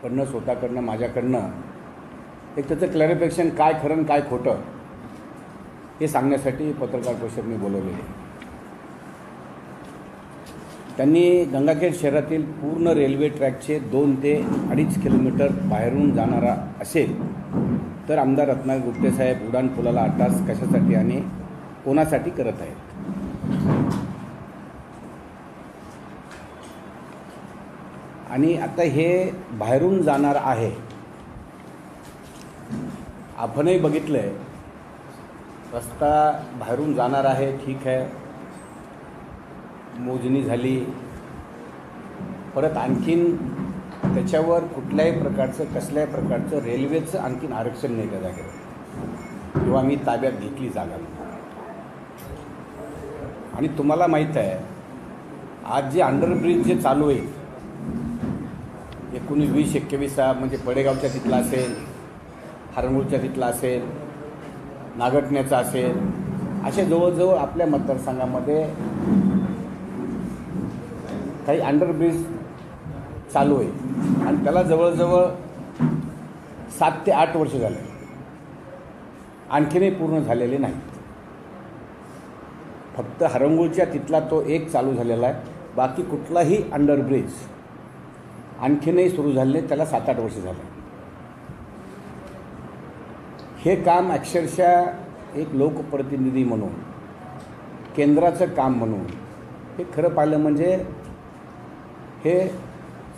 कडनं स्वतःकडनं माझ्याकडनं एक त्याचं क्लॅरिफिकेशन काय खरं आणि काय खोटं हे सांगण्यासाठी पत्रकार परिषद मी बोलवलेली आहे. त्यांनी गंगाखेड शहरातील पूर्ण रेल्वे ट्रॅकचे 2 ते 2.5 किलोमीटर बाहेरून जाणारा असेल तर आमदार रत्नागिरी गुप्तेसाहेब उड्डाण पुलाला अट्टास कशासाठी आणि कोणासाठी करत आहेत. आणि आता हे बाहेरून जाणार आहे, आपणही बघितलं आहे, रस्ता बाहेरून जाणार आहे, ठीक आहे, मोजणी झाली, परत आणखीन त्याच्यावर कुठल्याही प्रकारचं कसल्याही प्रकारचं रेल्वेचं आणखीन आरक्षण नाही त्या जागेवर किंवा मी ताब्यात घेतली जागा. आणि तुम्हाला माहीत आहे आज जे अंडरब्रिज जे चालू आहे 19-20-21 म्हणजे पडेगावच्या तिथला असेल, हरंगुळच्या तिथला असेल, नागटण्याचा असेल, असे जवळजवळ आपल्या मतदारसंघामध्ये काही अंडरब्रिज चालू आहे आणि त्याला जवळजवळ 7 ते 8 वर्ष झाले, आणखीनही पूर्ण झालेले नाही. फक्त हरंगुळच्या तिथला तो एक चालू झालेला आहे, बाकी कुठलाही अंडरब्रिज आणखीनही सुरू झाले नाही, त्याला 7-8 वर्ष झाले. हे काम अक्षरशः एक लोकप्रतिनिधी म्हणून, केंद्राचं काम म्हणून हे खरं पाहिलं म्हणजे हे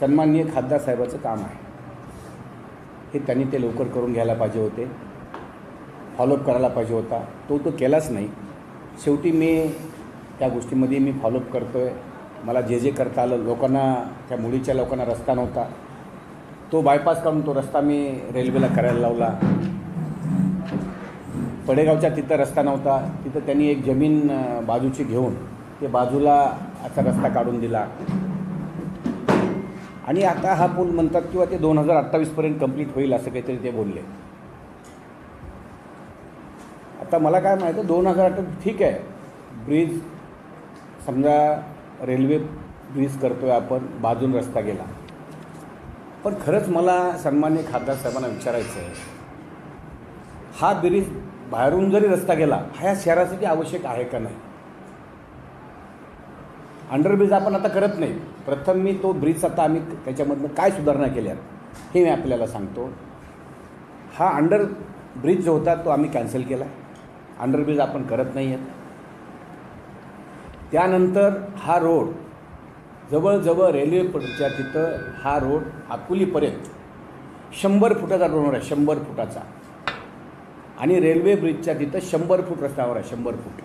सन्माननीय खासदार साहेबाचं काम आहे. हे त्यांनी ते लवकर करून घ्यायला पाहिजे होते, फॉलोअप करायला पाहिजे होता. तो केलाच नाही. शेवटी मी त्या गोष्टीमध्ये मी फॉलोअप करतो आहे. मला जे करता आलं, लोकांना त्या मुलीच्या लोकांना रस्ता नव्हता, तो बायपास करून तो रस्ता मी रेल्वेला करायला लावला. पडेगावच्या तिथं रस्ता नव्हता, तिथं त्यांनी एक जमीन बाजूची घेऊन ते बाजूला असा रस्ता काढून दिला. आणि आता हा पूल म्हणतात किंवा ते 2028पर्यंत कंप्लीट होईल असं काहीतरी ते बोलले. आता मला काय माहिती आहे 2028 ठीक आहे, ब्रिज समजा रेल्वे ब्रिज करतोय आपण, बाजून रस्ता गेला, पण खरंच मला सन्माननीय खासदार साहेबांना विचारायचं आहे, हा ब्रिज बाहेरून जरी रस्ता गेला हा या शहरासाठी आवश्यक आहे का नाही. अंडरब्रिज आपण आता करत नाही. प्रथम मी तो ब्रिज आता आम्ही त्याच्यामधनं काय सुधारणा केल्या हे मी आपल्याला सांगतो. हा अंडरब्रिज जो होता तो आम्ही कॅन्सल केला, अंडरब्रिज आपण करत नाही आहेत. त्यानंतर हा रोड जवळजवळ रेल्वेच्या तिथं हा रोड अकोलीपर्यंत 100 फुटाचा रोड आहे, 100 फुटाचा. आणि रेल्वे ब्रिजच्या तिथं 100 फूट रस्त्यावर आहे, 100 फूट.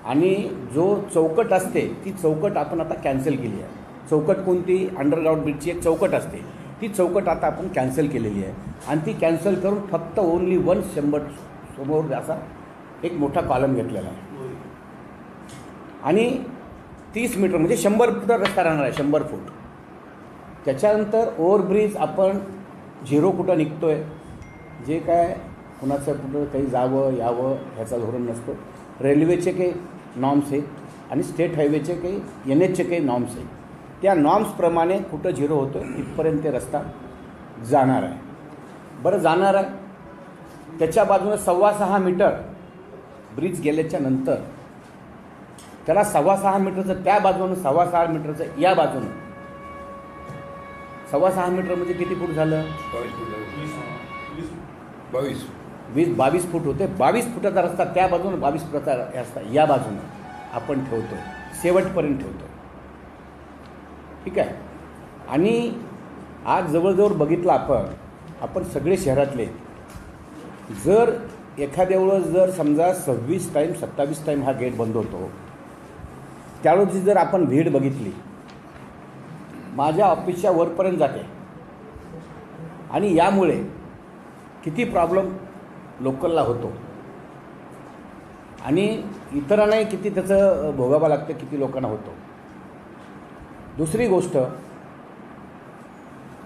आणि जो चौकट असते ती चौकट आपण आता कॅन्सल केली आहे. चौकट कोणती? अंडरग्राऊंड ब्रिजची एक चौकट असते, ती चौकट आता आपण कॅन्सल केलेली आहे. आणि ती कॅन्सल करून फक्त ओनली 100 समोर असा एक मोठा कॉलम घेतलेला आहे. आणि 30 मीटर म्हणजे 100 फूट रस्ता राहणार आहे, 100 फूट. त्याच्यानंतर ओव्हरब्रिज आपण 0 कुठं निघतो आहे, जे काय कुणाचं कुठं काही जावं यावं ह्याचा धोरण नसतो. रेल्वेचे काही नॉर्म्स आहेत आणि स्टेट हायवेचे काही NHचे काही नॉर्म्स आहेत. त्या नॉर्म्सप्रमाणे कुठं 0 होतो तिथपर्यंत ते रस्ता जाणार आहे. बरं जाणार आहे, त्याच्या बाजूनं 6.25 मीटर ब्रिज गेल्याच्या नंतर त्याला 6.25 मीटरचं त्या बाजूनं, 6.25 मीटरचं या बाजूनं. 6.25 मीटर म्हणजे किती फूट झालं? 22 फूट होते. 22 फुटाचा रस्ता त्या बाजूनं, 22 फुटाचा रस्ता या बाजूनं आपण ठेवतो, शेवटपर्यंत ठेवतो. ठीक आहे. आणि आज जवळजवळ बघितलं आपण सगळे शहरातले, जर एखाद्या वेळेस जर समजा 26 टाईम 27 टाईम हा गेट बंद होतो, त्यावेळेची जर आपण भीड बघितली, माझ्या ऑफिसच्या वरपर्यंत जाते. आणि यामुळे किती प्रॉब्लेम लोकलला होतो आणि इतरांनाही किती त्याचं भोगावं लागतं, किती लोकांना होतो. दुसरी गोष्ट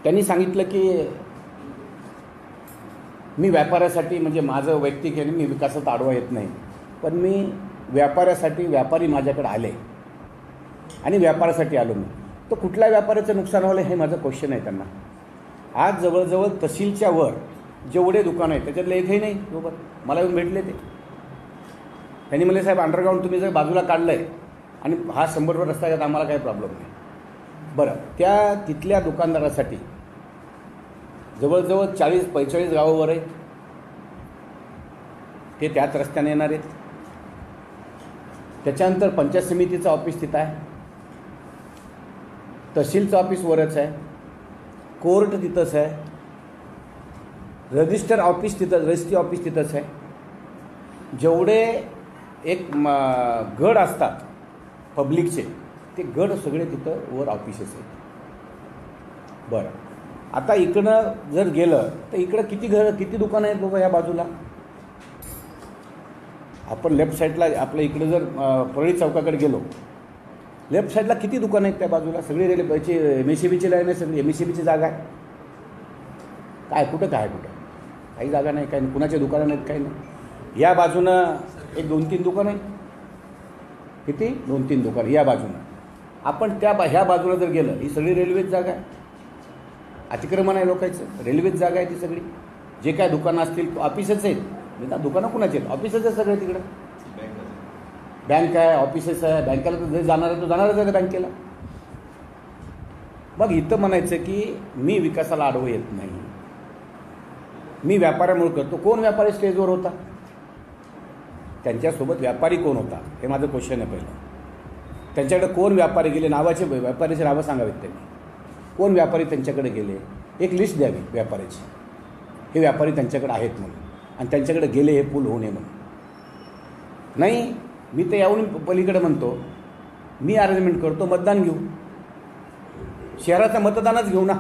त्यांनी सांगितलं की मी व्यापाऱ्यासाठी, म्हणजे माझं वैयक्तिक आहे, मी विकासात आडवा येत नाही, पण मी व्यापाऱ्यासाठी, व्यापारी माझ्याकडे आले आणि व्यापाऱ्यासाठी आलो मी, तर कुठल्या व्यापाऱ्याचं नुकसान व्हायला हे माझं क्वेश्चन आहे त्यांना. आज जवळजवळ तहसीलच्या वर जेवढे दुकानं आहेत त्याच्यातलं एकही नाही बरोबर. मला येऊन भेटले ते. त्यांनी म्हणले साहेब अंडरग्राऊंड तुम्ही जर बाजूला काढलं आहे आणि हा 100 रस्ता आहे, आम्हाला काही प्रॉब्लेम नाही. बरं, त्या तिथल्या दुकानदारासाठी जवळजवळ 40-45 गावावर आहे, ते त्याच रस्त्याने येणार आहेत. त्याच्यानंतर पंचायत समितीचं ऑफिस तिथं आहे, तहसीलचं ऑफिस वरच आहे, कोर्ट तिथंच आहे, रजिस्टर ऑफिस तिथं, रजिस्ट्री ऑफिस तिथंच आहे. जेवढे एक गड असतात पब्लिकचे ते गड सगळे तिथं वर ऑफिसेस आहेत. बरं, आता इकडं जर गेलं तर इकडं किती दुकानं आहेत बाबा या बाजूला. आपण लेफ्ट साईडला आपल्या इकडे जर परळी चौकाकडे गेलो, लेफ्ट साईडला किती दुकानं आहेत त्या बाजूला. सगळी रेल्वेची MSEBची लाईन आहे, सगळी MSEBची जागा आहे. काय कुठं काही जागा नाही, काही नाही, कुणाचे दुकानं नाहीत, काही नाही. या बाजूनं एक 2-3 दुकानं आहेत. किती 2-3 दुकानं या बाजूनं. आपण ह्या बाजूला जर गेलं, ही सगळी रेल्वेच जागा आहे. अतिक्रमण आहे लोकांचं, रेल्वेच जागा आहे ती सगळी. जे काय दुकानं असतील ऑफिसच आहेत. ना दुकानं कुणाचे आहेत, ऑफिसच आहे सगळे तिकडं. बँक आहे, ऑफिसेस आहे. बँकेला तर जे जाणार आहे तो जाणारच आहे बँकेला. मग इथं म्हणायचं की मी विकासाला आडवं येत नाही, मी व्यापाऱ्यामुळे करतो. कोण व्यापारी स्टेजवर होता, त्यांच्यासोबत व्यापारी कोण होता, हे माझं क्वेश्चन आहे पहिलं. त्यांच्याकडे कोण व्यापारी गेले, नावाचे व्यापारीचे नावं सांगावेत त्यांनी. कोण व्यापारी त्यांच्याकडे गेले, एक लिस्ट द्यावी व्यापाऱ्याची, हे व्यापारी त्यांच्याकडे आहेत म्हणून, आणि त्यांच्याकडे गेले हे पूल होऊ नये म्हणून. नाही, मी तर यावरून पलीकडे म्हणतो, मी अरेंजमेंट करतो, मतदान घेऊ, शहराचं मतदानच घेऊ ना.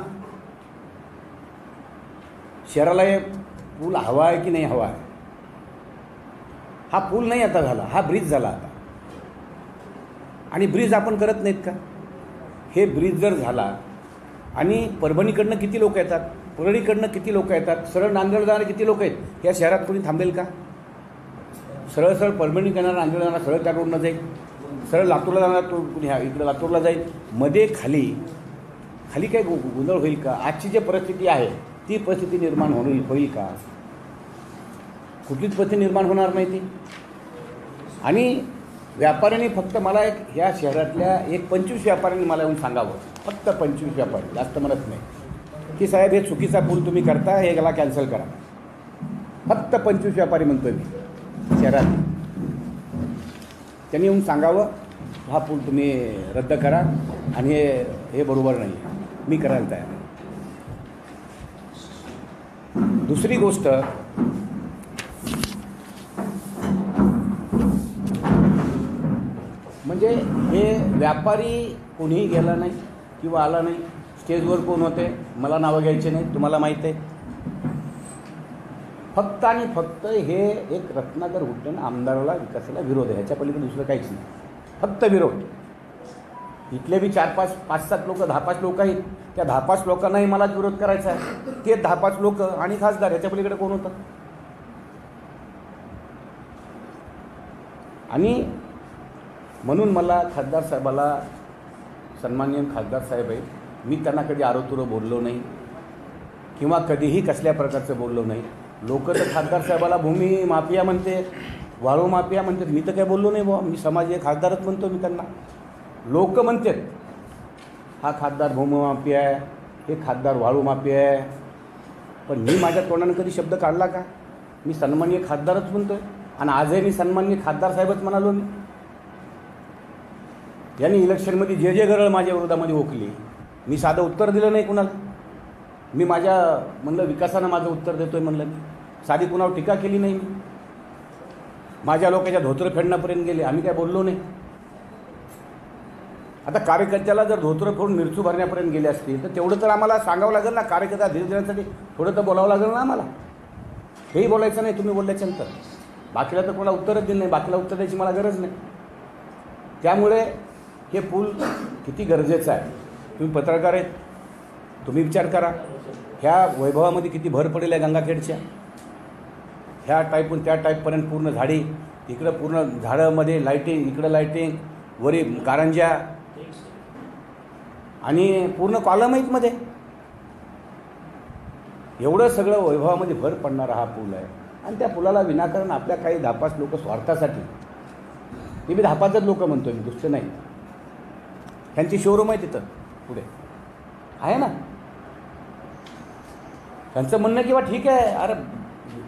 शहराला हे पूल हवा आहे की नाही हवा आहे. हा पूल नाही आता झाला, हा ब्रिज झाला आता. आणि ब्रिज आपण करत नाहीत का. हे ब्रिज जर झाला आणि परभणीकडनं किती लोक येतात, परळीकडनं किती लोक येतात, सरळ नांदेड जाणारे किती लोक आहेत, या शहरात कोणी थांबेल का. सरळ परभणी करणार, नांदेड जाणार सरळ त्या रोडनं जाईल, सरळ लातूरला जाणार तो कुणी ह्या इकडं लातूरला जाईल. मध्ये खाली काही गोंधळ होईल का. आजची जी परिस्थिती आहे ती परिस्थिती निर्माण होईल का. कुठलीच परिस्थिती निर्माण होणार नाही ती. आणि व्यापाऱ्यांनी फक्त मला ह्या शहरातल्या 25 व्यापाऱ्यांनी मला येऊन सांगावं, फक्त 25 व्यापारी, जास्त म्हणत नाही, की साहेब हे चुकीचा पूल तुम्ही करता, हे याला कॅन्सल करा. फक्त 25 व्यापारी म्हणतोय मी शहरात. त्यांनी येऊन सांगावं हा पूल तुम्ही रद्द करा आणि हे बरोबर नाही, मी करायला तयार आहे. दुसरी गोष्ट, म्हणजे हे व्यापारी कोणीही गेला नाही किंवा आला नाही. स्टेजवर कोण होते, मला नावं घ्यायचे नाही, तुम्हाला माहीत आहे. फक्त आणि फक्त हे एक रत्नाकर हुट्टण आमदाराला विकासाला विरोध आहे, ह्याच्या पलीकडे दुसरं काहीच नाही, फक्त विरोध. इथले बी 4-5, 5-7 लोक, 10-5 लोक आहेत. त्या 10-5 लोकांनाही मलाच विरोध करायचा आहे. ते 10-5 लोक आणि खासदार, ह्याच्या पलीकडे कोण होतं. आणि म्हणून मला खासदार साहेबाला, सन्माननीय खासदार साहेब आहेत, मी त्यांना कधी आरोतुरं बोललो नाही किंवा कधीही कसल्या प्रकारचं बोललो नाही. लोक तर खासदार साहेबाला भूमी माफिया म्हणते, वाळू माफिया म्हणतात, मी तर काय बोललो नाही बुवा. मी समाज खासदारच म्हणतो मी त्यांना. लोक म्हणतात हा खासदार भूमी माफिया आहे, हे खासदार वाळू माफिया आहे. पण मी माझ्या तोंडाने कधी शब्द काढला का. मी सन्माननीय खासदारच म्हणतोय आणि आजही मी सन्माननीय खासदार साहेबच म्हणालो मी. यांनी इलेक्शनमध्ये जे गरळ माझ्या विरोधामध्ये ओकली, मी साधं उत्तर दिलं नाही कुणाला. मी म्हणलं विकासानं माझं उत्तर देतोय म्हणलं. मी साधी कुणावर टीका केली नाही. मी माझ्या लोकांच्या धोतर फेडण्यापर्यंत गेले, आम्ही काय बोललो नाही. आता कार्यकर्त्याला जर धोतर फोडून मिरचू भरण्यापर्यंत गेले असतील तर तेवढं तर आम्हाला सांगावं लागेल ना. कार्यकर्ता धीर देण्यासाठी थोडं तर बोलावं लागेल ना आम्हाला. हेही बोलायचं नाही तुम्ही बोलल्याच्यानंतर. बाकीला तर कोणाला उत्तरच दिलं नाही, बाकीला उत्तर द्यायची मला गरज नाही. त्यामुळे हे पूल किती गरजेचं आहे. तुम्ही पत्रकार आहेत, तुम्ही विचार करा. ह्या वैभवामध्ये किती भर पडेल आहे गंगाखेडच्या. ह्या टाईपहून त्या टाईपपर्यंत पूर्ण झाडी, इकडं पूर्ण झाडामध्ये लाईटिंग, इकडं लाईटिंग, वरी कारंज्या आणि पूर्ण कॉलम आहेत मध्ये. एवढं सगळं वैभवामध्ये भर पडणारा हा पूल आहे आणि त्या पुलाला विनाकारण आपल्या काही धापास लोक स्वार्थासाठी, ते मी धापाचंच लोक म्हणतो, मी दुसरं नाही, त्यांची शोरूम आहे तिथं पुढे आहे ना, त्यांचं म्हणणं किंवा ठीक आहे, अरे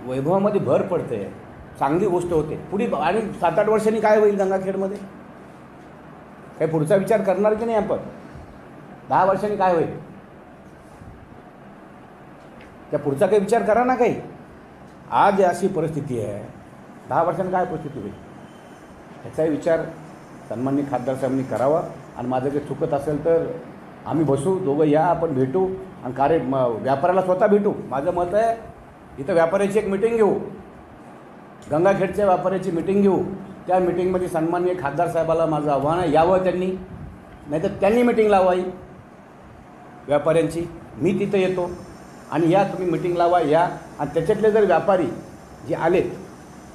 वैभवामध्ये भर पडते, चांगली गोष्ट होते पुढे, आणि 7-8 वर्षांनी काय होईल गंगाखेडमध्ये, काही पुढचा विचार करणार की नाही आपण, 10 वर्षांनी काय होईल त्या पुढचा काही विचार करा ना काही. आज अशी परिस्थिती आहे, 10 वर्षांनी काय परिस्थिती होईल याचाही विचार सन्माननीय खासदार साहेबांनी करावा. आणि माझं काही चुकत असेल तर आम्ही बसू, दोघं या, आपण भेटू आणि व्यापाऱ्याला स्वतः भेटू. माझं मत आहे इथं व्यापाऱ्याची एक मिटिंग घेऊ, गंगाखेडच्या व्यापाऱ्याची मिटिंग घेऊ. त्या मिटिंगमध्ये सन्माननीय खासदार साहेबाला माझं आव्हान आहे, यावं त्यांनी, नाहीतर त्यांनी मिटिंग लावावी व्यापाऱ्यांची, मी तिथं येतो आणि या तुम्ही मिटिंग लावा या. आणि त्याच्यातले जर व्यापारी जे आलेत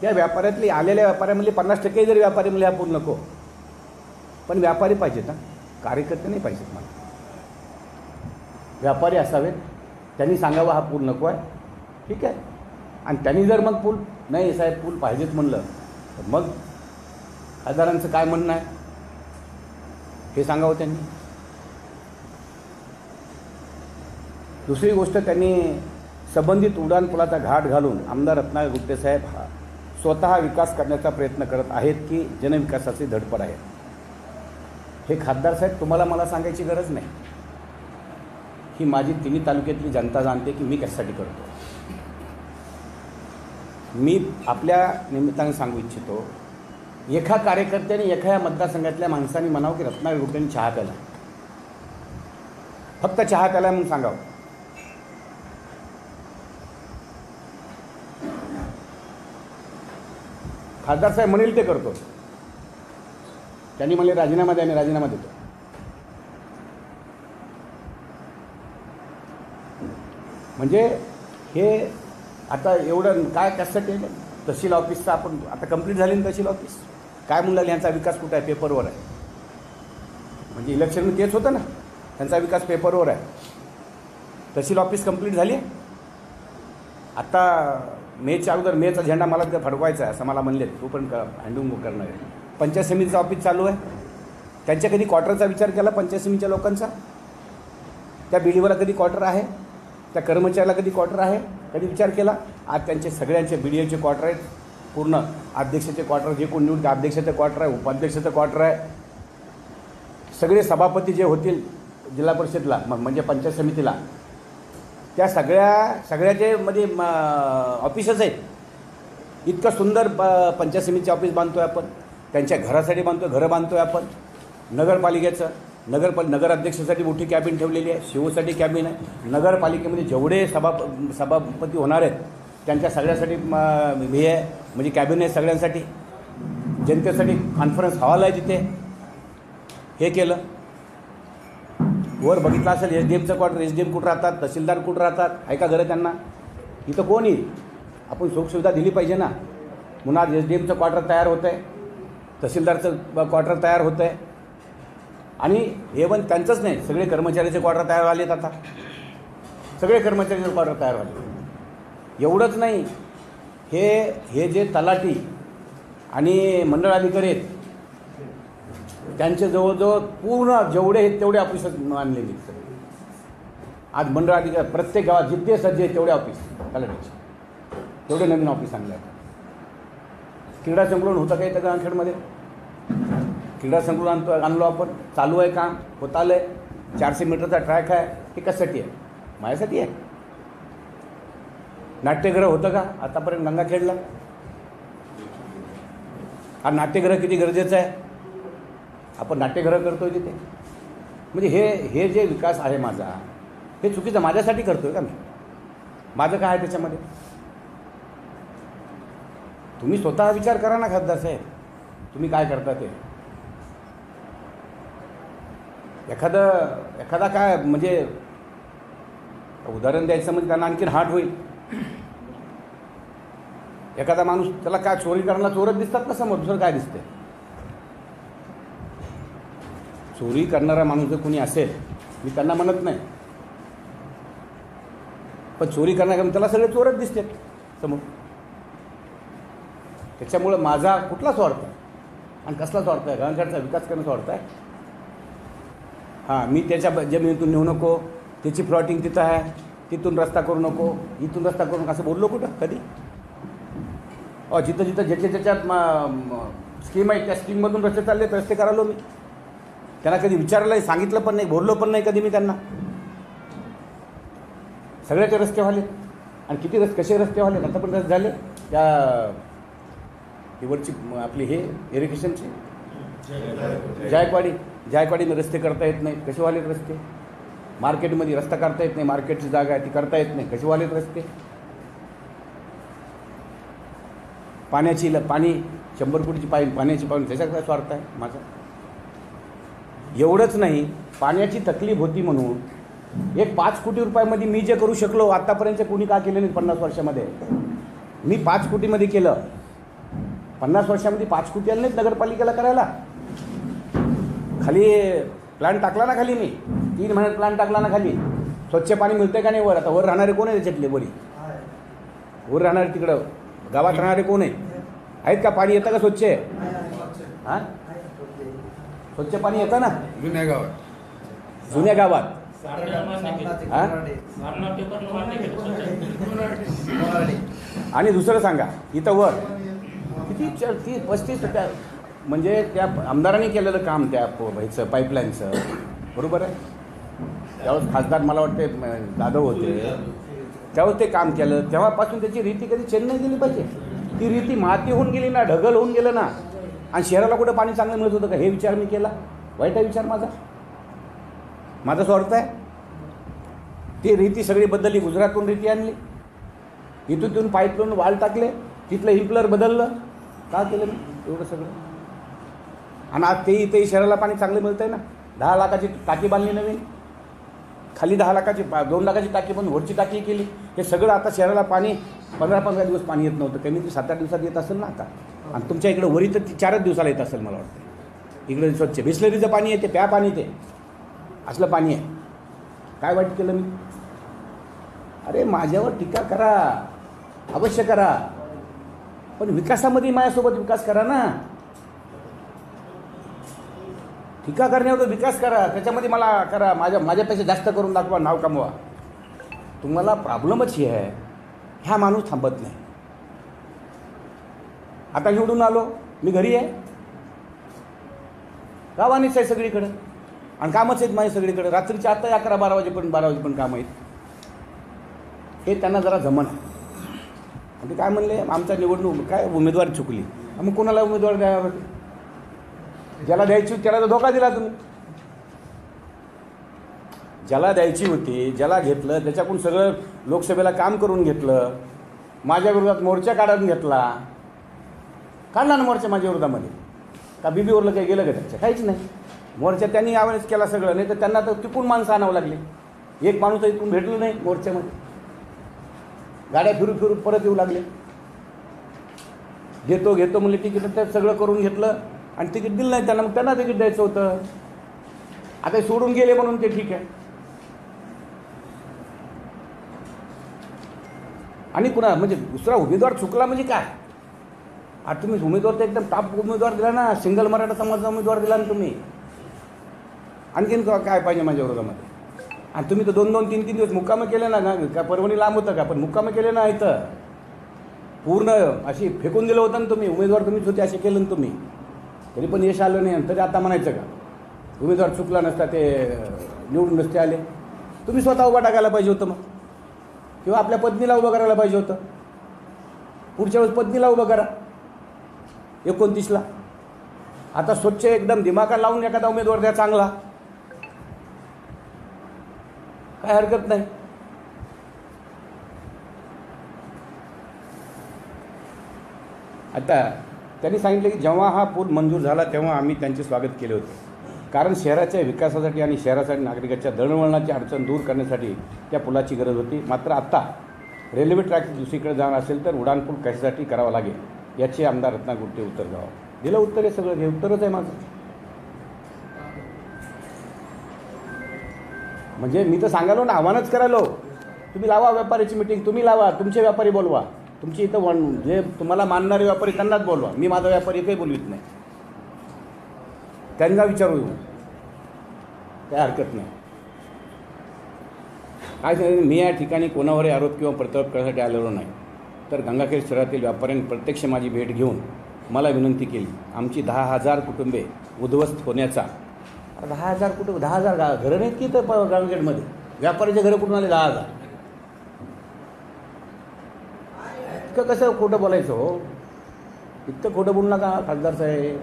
त्या व्यापाऱ्यातले आलेल्या व्यापाऱ्यामधले 50% जरी व्यापारी म्हणले हा पूल नको, पण व्यापारी पाहिजेत ना, कार्यकर्ते नाही पाहिजेत मला, व्यापारी असावेत, त्यांनी सांगावं हा पूल नको आहे, ठीक आहे. आणि त्यांनी जर मग पूल नाही साहेब पूल पाहिजेत म्हणलं तर मग खासदारांचं काय म्हणणं आहे हे सांगावं त्यांनी. दुसरी गोष्ट, त्यांनी संबंधित उड्डाणपुलाचा घाट घालून आमदार रत्नाकर गुट्टे साहेब हा स्वतः विकास करण्याचा प्रयत्न करत आहेत की जनविकासाची धडपड आहे. हे खासदार साहेब तुम्हाला मला सांगायची गरज नाही, ही माझी तिन्ही तालुक्यातली जनता जाणते की मी कशासाठी करतो. मी आपल्या निमित्ताने सांगू इच्छितो, एका कार्यकर्त्याने एखाद्या मतदारसंघातल्या माणसाने म्हणावं की रत्नाकर गुट्टेंनी चहा प्याला, फक्त चहा प्याला म्हणून सांगावं. खासदार साहेब म्हणेल ते करतो, त्यांनी म्हणले राजीनामा द्या, आणि राजीनामा देतो. म्हणजे हे आता एवढं काय कशासाठी, तहसील ऑफिसचं आपण आता कंप्लीट झाली ना तहसील ऑफिस, काय म्हणलं ह्यांचा विकास कुठं आहे, पेपरवर आहे. म्हणजे इलेक्शन तेच होतं ना, त्यांचा विकास पेपरवर आहे. तहसील ऑफिस कंप्लीट झाली, आता मेच्या अगोदर मेचा झेंडा मला तिथं फडकवायचा आहे असं मला म्हणले, तो पण हँडूम करणार आहे. पंचायत समितीचं ऑफिस चालू आहे, त्यांच्या कधी क्वार्टरचा विचार केला पंचायत समितीच्या लोकांचा, त्या बिल्डिंगला कधी क्वार्टर आहे, त्या कर्मचाऱ्याला कधी क्वार्टर आहे, कधी विचार केला. आज त्यांचे सगळ्यांचे BDOचे क्वार्टर आहेत, पूर्ण अध्यक्षाचे क्वार्टर, जे कोण निवडून अध्यक्षाचं क्वार्टर आहे, उपाध्यक्षाचं क्वार्टर आहे, सगळे सभापती जे होतील जिल्हा परिषदला म्हणजे पंचायत समितीला, त्या सगळ्याचे मध्ये ऑफिसच आहेत. इतकं सुंदर पंचायत समितीचे ऑफिस बांधतो आहे आपण, त्यांच्या घरासाठी बांधतो, घरं बांधतो आहे आपण. नगरपालिकेचं नगराध्यक्षासाठी मोठी कॅबिन ठेवलेली आहे, शिवसाठी कॅबिन आहे. नगरपालिकेमध्ये जेवढे सभापती होणार आहेत त्यांच्या सगळ्यासाठी हे आहे, म्हणजे कॅबिन आहे सगळ्यांसाठी. जनतेसाठी कॉन्फरन्स हॉल आहे तिथे. हे केलं. वर बघितलं असेल SDMचं क्वार्टर, SDM कुठं राहतात, तहसीलदार कुठं राहतात, आहे का घरं त्यांना, इथं कोण येईल. आपण सुखसुविधा दिली पाहिजे ना. म्हणून आज SDMचं क्वार्टर तयार होतं आहे, तहसीलदारचं क्वार्टर तयार होतं आहे. आणि इव्हन त्यांचंच नाही, सगळे कर्मचाऱ्याचे क्वार्टर तयार झालेत आता, सगळे कर्मचाऱ्याचे क्वार्टर तयार झाले. एवढंच नाही, हे जे तलाठी आणि मंडळ अधिकारी आहेत त्यांचे जवळजवळ पूर्ण जेवढे आहेत तेवढे ऑफिस आणलेली सगळे. आज मंडळ अधिकारी प्रत्येक गावात जिथे सज्जे तेवढे ऑफिस तलाठीचे, तेवढे नवीन ऑफिस आणले आहेत. क्रीडा संकुलन होतं काही त्या गंगाखेडमध्ये, क्रीडा संकुलन आणलो आपण, चालू आहे काम, होत आलं आहे. 400 मीटरचा ट्रॅक आहे. हे कशासाठी आहे, माझ्यासाठी आहे. नाट्यगृह होतं का आतापर्यंत गंगाखेडला, हा नाट्यगृह किती गरजेचं आहे, आपण नाट्यगृह करतोय तिथे. म्हणजे हे जे विकास आहे माझा, हे चुकीचं माझ्यासाठी करतोय का मी, माझं काय आहे त्याच्यामध्ये. तुम्ही स्वतः विचार करा ना खासदार साहेब, तुम्ही काय करता ते. एखादा काय म्हणजे उदाहरण द्यायचं म्हणजे त्यांना आणखीन हार्ट होईल. एखादा माणूस त्याला काय चोरी करण्याला चोरच दिसतात ना समोर, दुसरं काय दिसतंय. चोरी करणारा माणूस जर कोणी असेल, मी त्यांना म्हणत नाही, पण चोरी करण्याकरता त्याला सगळे चोरच दिसतात समोर. त्याच्यामुळं माझा कुठला स्वार्थ आहे आणि कसला स्वार्थ आहे? गंगाखेडचा विकास करण्याचा स्वार्थ आहे. हां, मी त्याच्या जमिनीतून नेऊ नको, त्याची प्लॉटिंग तिथं आहे, तिथून रस्ता करू नको, इथून रस्ता करू नको असं बोललो कुठं कधी? जिथं जिथं ज्याच्यात स्कीम आहे त्या स्कीममधून रस्ते चालले तर रस्ते करालो मी. त्यांना कधी विचारलं सांगितलं पण नाही, बोललो पण नाही कधी मी त्यांना. सगळ्याचे रस्ते व्हाले आणि किती कसे रस्ते व्हाले आता पण रस्ते झाले. त्या वरची आपली हे इरिगेशनची जायकवाडीने रस्ते करता येत नाही, कसे व्हालेत रस्ते? मार्केटमध्ये रस्ता करता येत नाही, मार्केटची जागा आहे ती करता येत नाही, कसे व्हालेत रस्ते? पाणी 100 कोटीची पाण्याची पाणी त्याचा काय स्वार्थ आहे माझा? एवढंच नाही, पाण्याची तकलीफ होती म्हणून एक 5 कोटी रुपयामध्ये मी जे करू शकलो आत्तापर्यंत कोणी का केलं नाही 50 वर्षामध्ये? मी 5 कोटीमध्ये केलं. 50 वर्षामध्ये 5 कोटी आले नाहीत नगरपालिकेला करायला. खाली प्लॅन टाकला ना, खाली मी 3 महिन्यात प्लॅन टाकला ना खाली. स्वच्छ पाणी मिळतंय का नाही वर? आता वर राहणारे कोण आहे त्याच्यातले? बरी वर राहणारे तिकडं गावात राहणारे कोण आहेत का? पाणी येतं का स्वच्छ? हां, स्वच्छ पाणी येतं ना जुन्या गावात. हां, आणि दुसरं सांगा, इथं वर किती 30-35 म्हणजे त्या आमदारांनी केलेलं काम त्या ह्याचं पाईपलाईनचं, बरोबर आहे. त्यावेळेस खासदार मला वाटते जाधव होते, त्यावेळेस ते काम केलं. तेव्हापासून त्याची रीती कधी चेंज नाही गेली पाहिजे. ती रीती माती होऊन गेली ना, ढगल होऊन गेलं ना. आणि शहराला कुठं पाणी चांगलं मिळत होतं का? हे विचार मी केला. वाईट आहे विचार माझा स्वार्थ आहे. ती रीती सगळी बदलली. गुजरातहून रीती आणली, इथून पाईपलाईन वाल टाकले, तिथलं इम्प्लर बदललं. का केलं मी एवढं सगळं? आणि आज तेही शहराला पाणी चांगलं मिळतं आहे ना. 10 लाखाची टाकी बांधली नवीन, खाली 10 लाखाची 2 लाखाची टाकी पण वरची टाकी केली. हे सगळं आता शहराला पाणी 15-15 दिवस पाणी येत नव्हतं, कमी 7-8 दिवसात येत असेल ना आता. आणि तुमच्या इकडं वरी तर 4 दिवसाला येत असेल मला वाटतं. इकडे स्वच्छ बिस्लरीचं पाणी येते, प्या पाणी ते असलं पाणी आहे. काय वाईट केलं मी? अरे माझ्यावर टीका करा, अवश्य करा, पण विकासामध्ये माझ्यासोबत विकास करा ना. टीका करण्यावर विकास करा, त्याच्यामध्ये मला करा, माझ्यापेक्षा जास्त करून दाखवा, नाव कमवा. तुम्हाला प्रॉब्लेमच ही आहे, ह्या माणूस थांबत नाही. आता निवडून आलो, मी घरी आहे, गावानेच आहे सगळीकडं, आणि कामच आहेत माझे सगळीकडे. रात्रीच्या आता 11-12 वाजेपर्यंत कामं आहेत. हे त्यांना जरा जमन. आणि ते काय म्हणले, आमचा निवडणूक काय उमेदवार चुकली. मग कोणाला उमेदवार द्यावा? ज्याला द्यायची होती त्याला तर धोका दिला तुम्ही. ज्याला द्यायची होती, ज्याला घेतलं, त्याच्याकडून सगळं लोकसभेला काम करून घेतलं. माझ्या विरोधात मोर्चा काढून घेतला, काढला ना मोर्चा माझ्या विरोधामध्ये. का बीबीवरलं काही गेलं का त्याच्या? काहीच नाही. मोर्चा त्यांनी यावेळेस केला सगळं. नाही तर त्यांना तर तिकून माणसं आणावं लागले. एक माणूस इथून भेटलं नाही मोर्चामध्ये. गाड्या फिरून परत येऊ लागले. घेतो म्हणजे तिकीट सगळं करून घेतलं आणि तिकीट दिलं नाही त्यांना. मग त्यांना तिकीट द्यायचं होतं. आता सोडून गेले म्हणून ते ठीक आहे. आणि पुन्हा म्हणजे दुसरा उमेदवार चुकला म्हणजे काय? आता तुम्ही उमेदवार तर एकदम टॉप उमेदवार दिला ना, सिंगल मराठा समाजाचा उमेदवार दिला ना तुम्ही. आणखीन काय पाहिजे माझ्या विरोधामध्ये? आणि तुम्ही तर 2-3 दिवस मुक्कामं केले ना. का परभणी लांब होतं का? पण मुक्कामं केले ना इथं. पूर्ण अशी फेकून दिलं होतं ना तुम्ही. उमेदवार तुम्हीच होते असे केलं ना तुम्ही. तरी पण यश आलं नाही. तरी आता म्हणायचं का उमेदवार चुकला नसता, ते निवडून नसते आले? तुम्ही स्वतः उभा टाकायला पाहिजे होतं मग, किंवा आपल्या पत्नीला उभं करायला पाहिजे होतं. पुढच्या वेळेस पत्नीला उभं करा 29ला. आता स्वच्छ एकदम दिमागा लावून एखादा उमेदवार द्या चांगला, काय हरकत नाही. आता त्यांनी सांगितलं की जेव्हा हा पूल मंजूर झाला तेव्हा आम्ही त्यांचे स्वागत केले होते, कारण शहराच्या विकासासाठी आणि शहरासाठी नागरिकांच्या दळणवळणाची अडचण दूर करण्यासाठी त्या पुलाची गरज होती. मात्र आत्ता रेल्वे ट्रॅक दुसरीकडे जाणार असेल तर उड्डाणपूल कशासाठी करावा लागेल याचे आमदार रत्नागिरीचे उत्तर द्यावं. दिलं उत्तर. हे सगळं हे उत्तरच आहे माझं. म्हणजे मी तर सांगायलो ना, आव्हानच करायलो तुम्ही लावा व्यापाऱ्याची मिटिंग, तुम्ही लावा, तुमचे व्यापारी बोलवा, तुमची इथं जे तुम्हाला मानणारे व्यापारी त्यांनाच बोलवा. मी माझा व्यापारी काही बोलवित नाही, त्यांना विचारू काय हरकत नाही. काय सांगितलं, मी या ठिकाणी कोणावरही आरोप किंवा प्रत्यारोप करण्यासाठी आलेलो नाही, तर गंगाखेड शहरातील व्यापाऱ्यांनी प्रत्यक्ष माझी भेट घेऊन मला विनंती केली. आमची 10,000 कुटुंबे उद्ध्वस्त होण्याचा. 10,000 कुटुंब, 10,000 घरं नाहीत की तर गंगाखेडमध्ये? व्यापाऱ्याचे घरं कुठून आले 10,000? इतकं कसं खोटं बोलायचं हो? इतकं खोटं बोलू नका खासदार साहेब.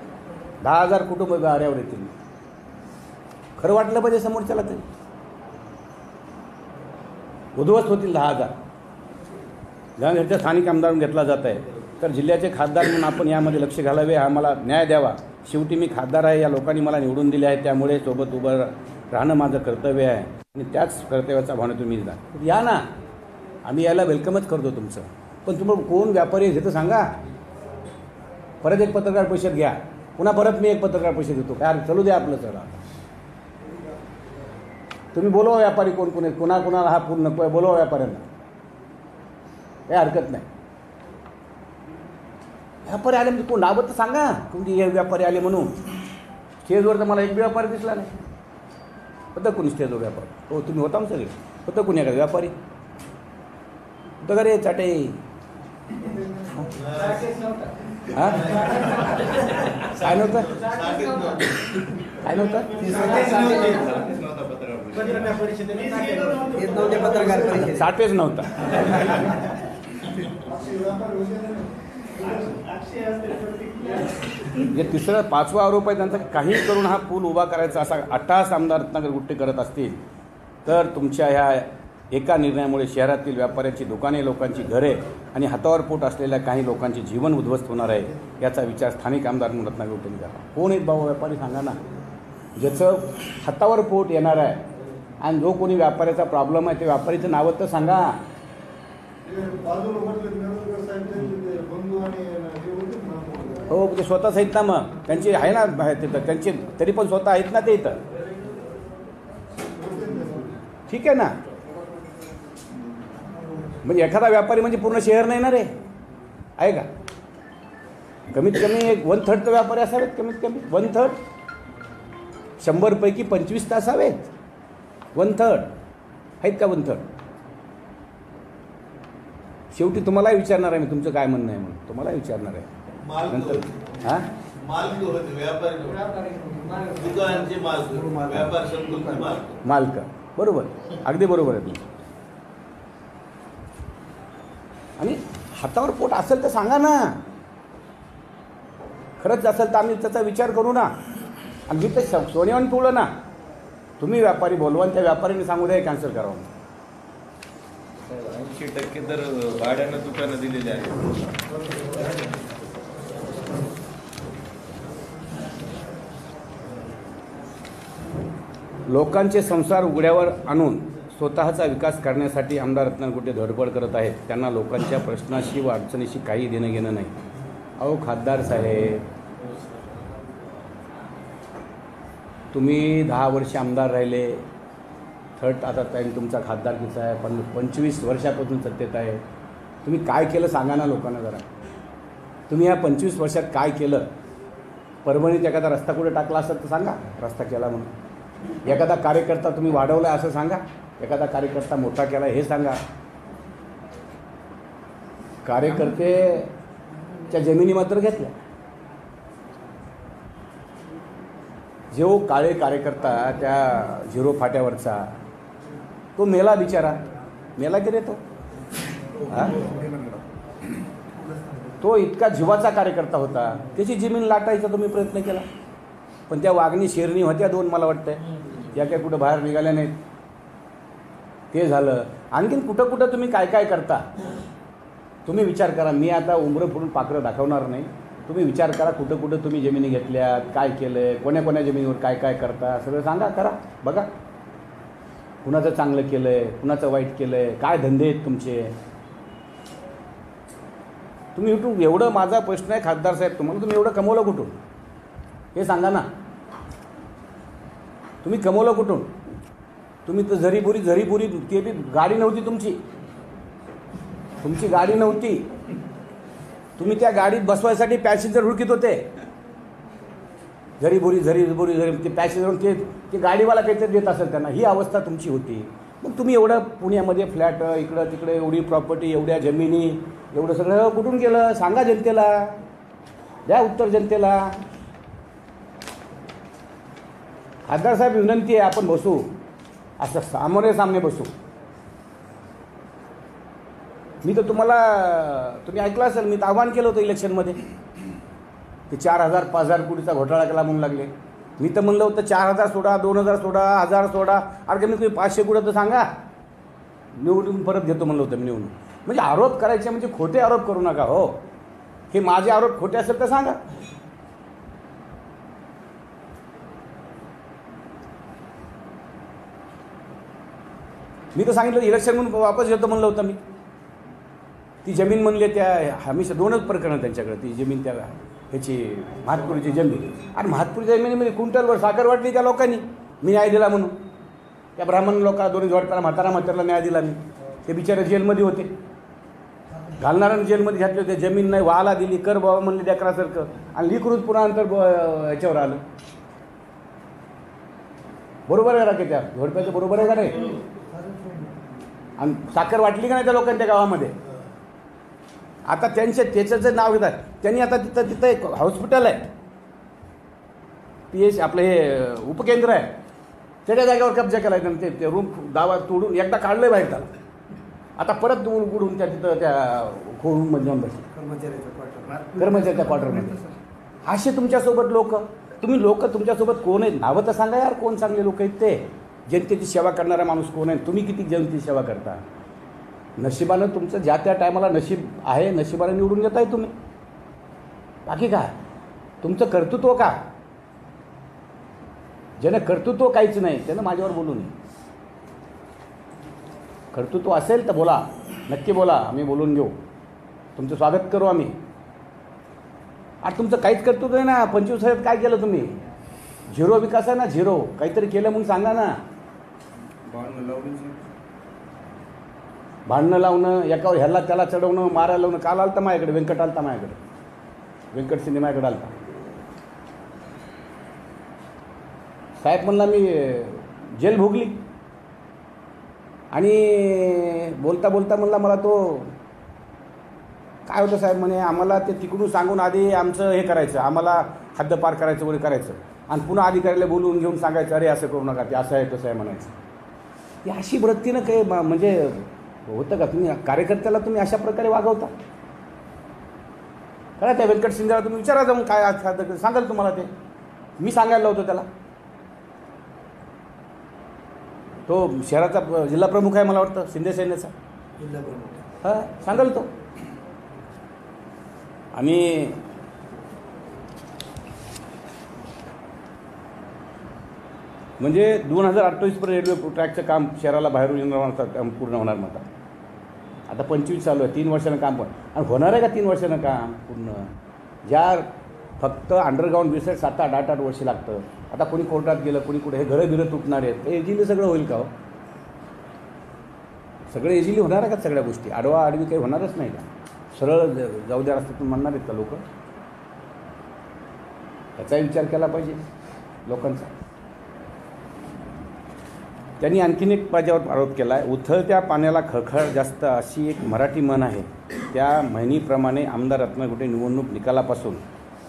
10,000 कुटुंब गाड्यावर येतील. खरं वाटलं पाहिजे समोरच्याला तरी. उद्ध्वस्त होतील 10,000. गंगाखेडच्या स्थानिक आमदारून घेतला जात आहे, तर जिल्ह्याचे खासदार म्हणून आपण यामध्ये लक्ष घालावे, आम्हाला न्याय द्यावा. शेवटी मी खासदार आहे, या लोकांनी मला निवडून दिले आहे, त्यामुळे सोबत उभं राहणं माझं कर्तव्य आहे आणि त्याच कर्तव्याचा भावनेतून मी या ना. आम्ही याला वेलकमच करतो तुमचं. पण तुम्हाला कोण व्यापारी घेतं सांगा. परत एक पत्रकार परिषद घ्या, पुन्हा परत मी एक पत्रकार परिषद घेतो. काय चालू द्या आपलं. चला तुम्ही बोलवा व्यापारी कोण कोण आहेत, कोणाला हा पूर्ण नको आहे, बोलवा व्यापाऱ्यांना, काही हरकत नाही. व्यापारी आले म्हणजे कोण नावं तर सांगा, कोणती हे व्यापारी आले म्हणून. स्टेजवर तर मला एक व्यापारी दिसला नाही. होतं कोणी स्टेजवर व्यापारी? हो तुम्ही होता सगळे. होतं कोणी एखादा व्यापारी? होतं का रे चाटे? हां काय नव्हतं? काय नव्हतं? साठेच नव्हता. जे तिसरा 5वा आरोप आहे त्यांचा, काही करून हा पूल उभा करायचा असा अट्टहास आमदार रत्नाकर गुट्टे करत असतील तर तुमच्या ह्या एका निर्णयामुळे शहरातील व्यापाऱ्यांची दुकाने, लोकांची घरे आणि हातावर पोट असलेल्या काही लोकांचे जीवन उद्ध्वस्त होणार आहे, याचा विचार स्थानिक आमदार म्हणून रत्नाकर गुट्टेंनी करा. कोण आहेत भाऊ व्यापारी सांगा ना, ज्याचं हातावर पोट येणार आहे आणि जो कोणी व्यापाऱ्याचा प्रॉब्लेम आहे ते व्यापारीचं नावं तर सांगा. हो ते स्वतःच आहेत ना, मग त्यांची आहे ना तिथं, त्यांचे तरी पण स्वतः आहेत ना ते इथं. ठीक आहे ना. म्हणजे एखादा व्यापारी म्हणजे पूर्ण शहर नाही ना रे, आहे का? कमीत कमी एक 1/3 तर व्यापारी असावेत, कमीत कमी 1/3. 100 पैकी 25 तर असावेत. 1/3 आहेत का? 1/3. शेवटी तुम्हालाही विचारणार आहे मी, तुमचं काय म्हणणं आहे म्हणून तुम्हाला विचारणार आहे नंतर. हां मालक, बरोबर, अगदी बरोबर आहे तुमचं. आणि हातावर पोट असेल तर सांगा ना. खरंच असेल तर आम्ही त्याचा विचार करू ना. आणि मी ते सोनेवान ठेवलं ना. तुम्ही व्यापारी बोलवा आणि त्या व्यापाऱ्यांनी सांगू द्या कॅन्सल करावं. 80% तर भाड्यानं दुकानं दिलेली आहे. लोकांचे संसार उघड्यावर आणून स्वतःचा विकास करण्यासाठी आमदार रत्नाकर गुट्टे धडपड करत आहेत. त्यांना लोकांच्या प्रश्नाशी व अडचणीशी काही देणं घेणं नाही. अहो खासदार साहेब, तुम्ही 10 वर्ष आमदार राहिले. थर्ड आता टाईम तुमचा खासदारकीचा आहे, पण 25 वर्षापासून सत्तेत आहे. तुम्ही काय केलं सांगा ना लोकांना जरा. तुम्ही या 25 वर्षात काय केलं? परभणीत एखादा रस्ता कुठे टाकला असेल तर सांगा, रस्ता केला म्हणून. एखादा कार्यकर्ता तुम्ही वाढवला असं सांगा, एखादा कार्यकर्ता मोठा केला हे सांगा. कार्यकर्त्याच्या जमिनी मात्र घेतल्या. जो काळे कार्यकर्ता त्या 0 फाट्यावरचा तो मेला बिचारा. मेला की रे तो? तो इतका जीवाचा कार्यकर्ता होता, त्याची जमीन लाटायचा तुम्ही प्रयत्न केला. पण त्या वागणी शेरणी होत्या 2 मला वाटतंय, या काय कुठं बाहेर निघाल्या नाहीत. ते झालं. आणखीन कुठं कुठं तुम्ही काय काय करता तुम्ही विचार करा. मी आता उंबरं फुडून पाखरं दाखवणार नाही. तुम्ही विचार करा कुठं कुठं तुम्ही जमिनी घेतल्यात, काय केलं आहे, कोण्या कोण्या जमिनीवर काय काय करता, सगळं सांगा. करा, बघा कुणाचं चांगलं केलं आहे, कुणाचं वाईट केलं आहे, काय धंदे आहेत तुमचे. तुम्ही कुठून एवढं, माझा प्रश्न आहे खासदार साहेब तुम्हाला, तुम्ही एवढं कमवलं कुठून हे सांगा ना. तुम्ही कमवलं कुठून? तुम्ही तर झरीपुरी ते बी गाडी नव्हती तुमची गाडी नव्हती. तुम्ही त्या गाडीत बसवायसाठी पॅसेंजर हुडकीत होते. झरीपुरी ते पॅसेंजर ते गाडीवाला काहीतरी देत असेल त्यांना, ही अवस्था तुमची होती. मग तुम्ही एवढं पुण्यामध्ये फ्लॅट इकडं तिकडे एवढी प्रॉपर्टी एवढ्या जमिनी एवढं सगळं कुठून गेलं सांगा जनतेला, द्या उत्तर जनतेला. खासदार साहेब विनंती आहे आपण बसू, असं सामने बसू. मी तर तुम्ही ऐकलं असेल, मी तर आव्हान केलं होतं इलेक्शनमध्ये, ते 4,000 5,000 कोटीचा घोटाळा केला म्हणून लागले. मी तर म्हणलं होतं 4,000 सोडा, 2,000 सोडा, 1,000 सोडा, अरे मी तुम्ही 500 कोटी तर सांगा, निवडून परत घेतो म्हणलं होतं मी निवडून. म्हणजे आरोप करायचे म्हणजे खोटे आरोप करू नका हो. हे माझे आरोप खोटे असेल तर सांगा. मी तर सांगितलं इलेक्शन म्हणून वापस येतो म्हणलं होतं मी. ती जमीन म्हणले त्या हमेशा 2च प्रकरणं त्यांच्याकडे, ती जमीन त्या ह्याची महात्पुरीची जमीन, आणि महात्पुरीच्या जमिनीमध्ये क्विंटलवर साखर वाटली त्या लोकांनी, मी न्याय दिला म्हणून. त्या ब्राह्मण लोकांना दोन्ही जोडताना म्हाताऱ्याला न्याय दिला मी. ते बिचारे जेलमध्ये होते, घालणाऱ्याने जेलमध्ये घातले होते. जमीन नाही व्हायला दिली, कर बाबा म्हणले लेकरासारखं, आणि लिखरूच पुन्हा अंतर ह्याच्यावर आलं. बरोबर आहे का त्या झोडप्याचं, बरोबर आहे का नाही? आणि साखर वाटली का नाही त्या लोकांनी त्या गावामध्ये? आता त्याचं जे नाव घेतात त्यांनी, आता तिथं एक हॉस्पिटल आहे, PH आपलं हे उपकेंद्र आहे, त्याच्या जागेवर कब्जा केला आहे त्यांनी. ते रूम दावा तोडून एकदा काढलं बाहेर त्याला, आता परत उडून त्या तिथं त्या रूममध्ये जाऊन बसले कर्मचाऱ्याच्या क्वार्टरमध्ये. असे तुमच्यासोबत लोक तुमच्यासोबत कोण आहेत? नावं तर सांगा यार, कोण चांगले लोक आहेत ते? जनतेची सेवा करणारा माणूस कोण आहे? तुम्ही किती जनतेची सेवा करता? नशिबानं तुमचं ज्या त्या टायमाला नशीब आहे, नशिबानं निवडून घेताय तुम्ही. बाकी काय तुमचं कर्तृत्व का? ज्यानं कर्तृत्व काहीच नाही त्यानं माझ्यावर बोलू नये. कर्तृत्व असेल तर बोला, नक्की बोला, आम्ही बोलून घेऊ, तुमचं स्वागत करू आम्ही. आणि तुमचं काहीच कर्तृत्व आहे ना. 25 वर्षात काय केलं तुम्ही? झिरो विकास आहे ना, झिरो. काहीतरी केलं म्हणून सांगा ना. भांडणं लावणं, एकावर ह्याला त्याला चढवणं, मारायला लावणं. काल आलता माझ्याकडे व्यंकट, आलता माझ्याकडे व्यंकट शिंदे माझ्याकडे आलता. साहेब म्हणला मी जेल भोगली, आणि बोलता म्हणला मला तो काय होतं साहेब म्हणे, आम्हाला ते तिकडून सांगून आधी आमचं हे करायचं, आम्हाला हद्दपार करायचं वगैरे करायचं, आणि पुन्हा अधिकाऱ्याला बोलवून घेऊन सांगायचं अरे असं करू नका, ते असं आहे तसं आहे म्हणायचं. ही अशी वृत्तीनं काही म्हणजे होतं का? तुम्ही कार्यकर्त्याला तुम्ही अशा प्रकारे वागवता करा. त्या व्यंकट शिंदेला तुम्ही विचारा जाऊन काय सांगाल तुम्हाला ते. मी सांगायला होतो त्याला. तो शहराचा जिल्हा प्रमुख आहे मला वाटतं, शिंदे सेनेचा जिल्हा प्रमुख. हां, सांगाल तो. आम्ही म्हणजे 2028 पर्यंत रेल्वे ट्रॅकचं काम शहराला बाहेरून येणार पूर्ण होणार म्हणतात. आता 25 चालू आहे, 3 वर्षानं काम पण. आणि होणार आहे का 3 वर्षानं काम पूर्ण? ज्या फक्त अंडरग्राऊंड रिसर्च 7-8 वर्ष लागतं. आता कोणी कोर्टात गेलं, कोणी कुठे, हे घरं बिरं तुटणार आहेत, हे इझिली सगळं होईल का हो? सगळं इझिली होणार आहे का? सगळ्या गोष्टी आडवा आडवी काही होणारच नाही का? सरळ जाऊ द्या रस्त्यातून म्हणणार आहेत का लोक? याचाही विचार केला पाहिजे लोकांचा. त्यांनी आणखीन एक माझ्यावर आरोप केला आहे, उथळत्या पाण्याला खळखळ जास्त, अशी एक मराठी म्हण आहे. त्या म्हणीप्रमाणे आमदार रत्नागिरी निवडणूक निकालापासून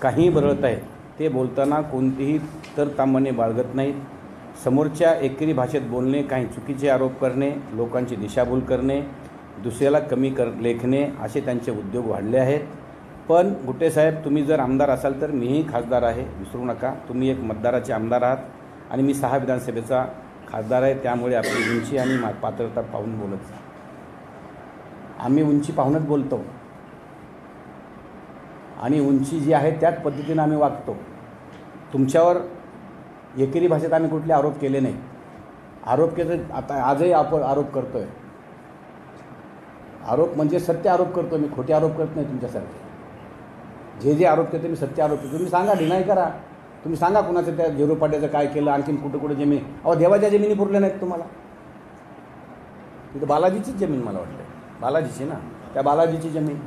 काही बरळत आहे. ते बोलताना कोणतीही तरतांबणे बाळगत नाहीत. समोरच्या एकेरी भाषेत बोलणे, काही चुकीचे आरोप करणे, लोकांची दिशाभूल करणे, दुसऱ्याला कमी लेखणे, असे त्यांचे उद्योग वाढले आहेत. पण गुट्टेसाहेब, तुम्ही जर आमदार असाल तर मीही खासदार आहे, विसरू नका. तुम्ही एक मतदाराचे आमदार आहात आणि मी 6 विधानसभेचा खासदार आहे. त्यामुळे आपली उंची आणि पात्रता पाहून बोलत, आम्ही उंची पाहूनच बोलतो, आणि उंची जी आहे त्याच पद्धतीनं आम्ही वागतो. तुमच्यावर एकेरी भाषेत आम्ही कुठले आरोप केले नाही. आरोप केले आता आजही आपण आरोप करतो आहे. आरोप म्हणजे सत्य आरोप करतो मी, खोटे आरोप करत नाही तुमच्यासारखे. जे आरोप करते मी सत्य आरोप करतो. तुम्ही सांगा, डिनाय करा. तुम्ही सांगा कुणाचं त्या झिरो पाट्याचं काय केलं, आणखीन कुठं कुठं जमीन. अहो देवाच्या जमिनी पुरल्या नाहीत तुम्हाला. तिथं बालाजीचीच जमीन मला वाटतं, बालाजीची ना, त्या बालाजीची जमीन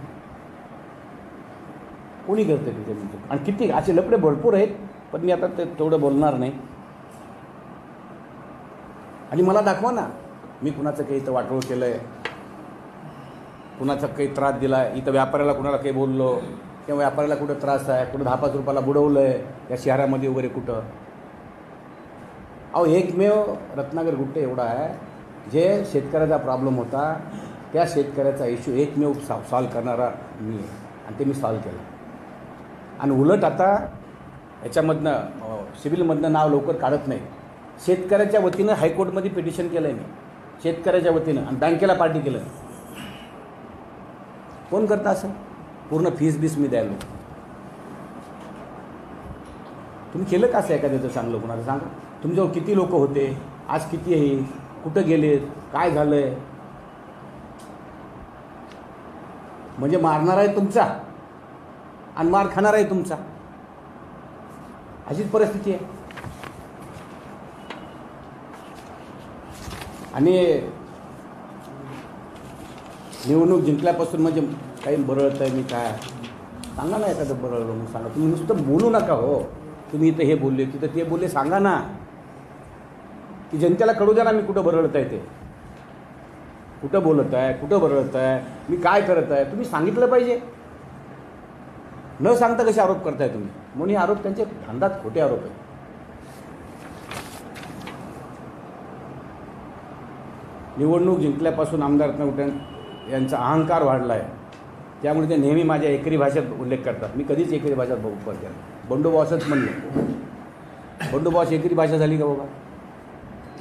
कोणी करते ती जमीन? आणि किती असे लफडे भरपूर आहेत, पण मी आता ते तेवढं बोलणार नाही. आणि मला दाखवा ना, मी कुणाचं काही इथं वाटोळ केलं आहे, कुणाचा काही त्रास दिला आहे, इथं व्यापाऱ्याला कुणाला काही बोललो किंवा व्यापाऱ्याला कुठं त्रास आहे, कुठं 10-5 रुपयाला बुडवलं आहे या शहरामध्ये वगैरे कुठं. अहो, एकमेव रत्नाकर गुट्टे एवढा आहे जे शेतकऱ्याचा प्रॉब्लेम होता, त्या शेतकऱ्याचा इश्यू एकमेव सॉल्व करणारा मी आहे, आणि ते मी सॉल्व केलं. आणि उलट आता याच्यामधनं सिव्हिलमधनं नाव लवकर काढत नाही. शेतकऱ्याच्या वतीनं हायकोर्टमध्ये पिटिशन केलं आहे मी, शेतकऱ्याच्या वतीनं, आणि बँकेला पार्टी केलं. कोण करता असं? पूर्ण फीस मी द्यायला. तुम्ही केलं का असं एखाद्याचं चांगलं कोणाचं सांगा? तुमच्यावर किती लोक होते, आज किती आहे, कुठं गेलेत, काय झालं आहे? म्हणजे मारणार आहे तुमचा आणि मार खाणार आहे तुमचा, अशीच परिस्थिती आहे. आणि निवडणूक जिंकल्यापासून म्हणजे काही बरळत आहे मी काय सांगा ना, एखादं बरळलं म्हणून सांगा. तुम्ही नुसतं बोलू नका. हो, तुम्ही इथं हे बोलले, तिथं ते बोलले, सांगा ना, की जनतेला कळू द्या ना मी कुठं बरळत आहे, ते कुठं बोलत आहे, कुठं बरळत आहे, मी काय करत आहे, तुम्ही सांगितलं पाहिजे. न सांगता कसे आरोप करताय तुम्ही? म्हणून हे आरोप त्यांचे धांदात खोटे आरोप आहेत. निवडणूक जिंकल्यापासून आमदार रत्नाकर यांचा अहंकार वाढला आहे, त्यामुळे ते नेहमी माझ्या एकरी भाषेत उल्लेख करतात. मी कधीच एकरी भाषेत वापर केला. बंडोबॉसच म्हणलं, बंडोबॉस एकरी भाषा झाली का बाबा?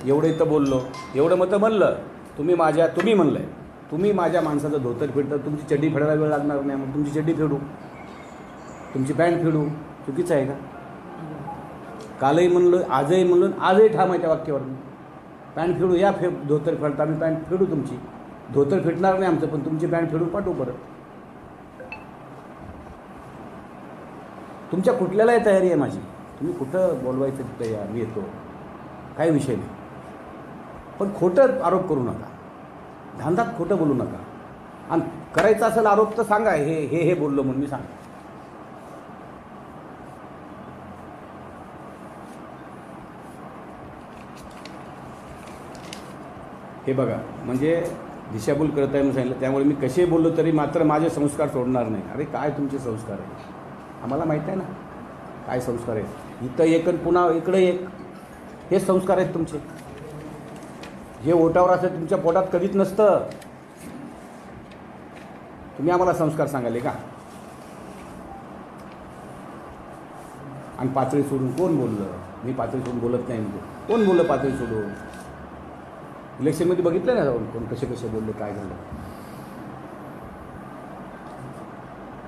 एवढं इथं बोललो, एवढं मतं म्हणलं, तुम्ही म्हणलं आहे, तुम्ही माझ्या माणसाचं धोतर फेडतं, तुमची चड्डी फेडायला वेळ लागणार नाही, मग तुमची चड्डी फेडू, तुमची पॅन्ट फेडू, चुकीचं आहे का? कालही म्हणलं, आजही म्हणलं, आजही ठाम आहे त्या वाक्यावर. पॅन्ट फेडू, या धोतर फेडता, आम्ही पॅन्ट फेडू तुमची. धोतर फेडणार नाही आमचं, पण तुमची पॅन्ट फेडून पाठवू परत. तुमच्या कुठल्यालाही तयारी आहे माझी, तुम्ही कुठं बोलवायचं तिथं या, मी येतो, काही विषय नाही. पण खोटं आरोप करू नका, धांदात खोटं बोलू नका. आणि करायचा असेल आरोप तर सांगा, हे बोललो म्हणून मी सांगा. हे बघा, म्हणजे दिशाभूल करत आहे म्हणून सांगितलं, त्यामुळे मी कसे बोललो तरी मात्र माझे संस्कार सोडणार नाही. अरे काय तुमचे संस्कार आहे, आम्हाला माहीत आहे ना काय संस्कार आहेत. इथं एक आणि पुन्हा इकडे एक, हे संस्कार आहेत तुमचे. जे ओटावर असं तुमच्या पोटात कधीच नसतं. तुम्ही आम्हाला संस्कार सांगाले का? आणि पातळी सोडून कोण बोललं? मी पातळी सोडून बोलत नाही. कोण बोललं पातळी सोडून? इलेक्शनमध्ये बघितलं ना कोण कसे कसे बोलले, काय झालं.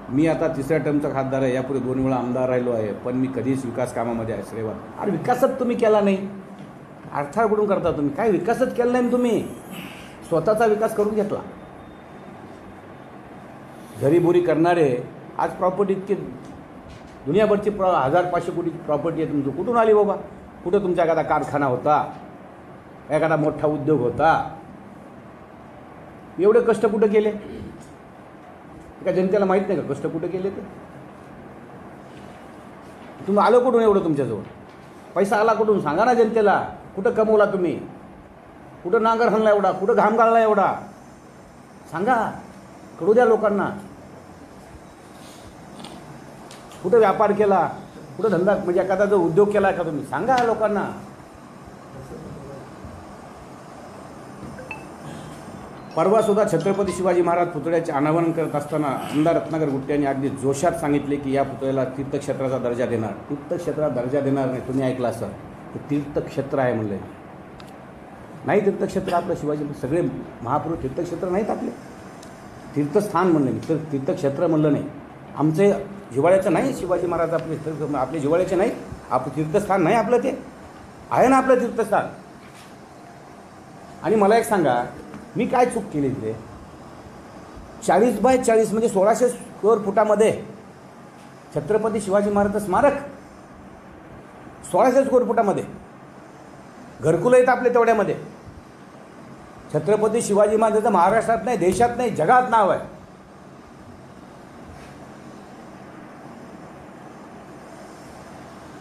मी आता 3ऱ्या टर्मचा खासदार आहे, यापुढे 2 वेळा आमदार राहिलो आहे, पण मी कधीच विकास कामामध्ये आश्रयवाद. अरे विकासच तुम्ही केला नाही, अर्थात कुठून करता तुम्ही? काय विकासच केला नाही तुम्ही, स्वतःचा विकास करून घेतला. झरीबोरी करणारे आज प्रॉपर्टी इतकी दुनियाभरची 1000-500 कोटी प्रॉपर्टी आहे तुमची, कुठून आली बाबा? कुठं तुमचा एखादा कारखाना होता, एखादा मोठा उद्योग होता? एवढे कष्ट कुठं केले? का जनतेला माहीत नाही का कष्ट कुठं केले ते? तुम्ही आलं कुठून एवढं तुमच्याजवळ? पैसा आला कुठून? सांगा ना जनतेला. कुठं कमवला तुम्ही? कुठं नांगर हाणला एवढा? कुठं घाम गाळला एवढा? सांगा, कळू द्या लोकांना. कुठं व्यापार केला, कुठं धंदा, म्हणजे एखादा जो उद्योग केला का तुम्ही? सांगा लोकांना. परवा सुद्धा छत्रपती शिवाजी महाराज पुतळ्याचे अनावरण करत असताना आमदार रत्नाकर गुट्टे यांनी अगदी जोशात सांगितले की या पुतळ्याला तीर्थक्षेत्राचा दर्जा देणार. तीर्थक्षेत्राचा दर्जा देणार नाही, तुम्ही ऐकलं असं, ते तीर्थक्षेत्र आहे म्हणलं. नाही तीर्थक्षेत्र आपलं शिवाजी, सगळे महापुरुष तीर्थक्षेत्र नाहीत आपले. तीर्थस्थान म्हणलं नाही, तर तीर्थक्षेत्र म्हणलं नाही. आमचे जिव्हाळ्याचं नाही शिवाजी महाराज आपले जिव्हाळ्याचे नाही. आपलं तीर्थस्थान नाही आपलं, ते आहे ना आपलं तीर्थस्थान. आणि मला एक सांगा, मी काय चूक केली तिथे? 40 बाय 40 म्हणजे 1600 स्क्वेअर फुटामध्ये छत्रपती शिवाजी महाराज स्मारक. 1600 स्क्वेअर फुटामध्ये घरकुलं येतं आपले तेवढ्यामध्ये. छत्रपती शिवाजी महाराजांचं महाराष्ट्रात नाही, देशात नाही, जगात नाव आहे.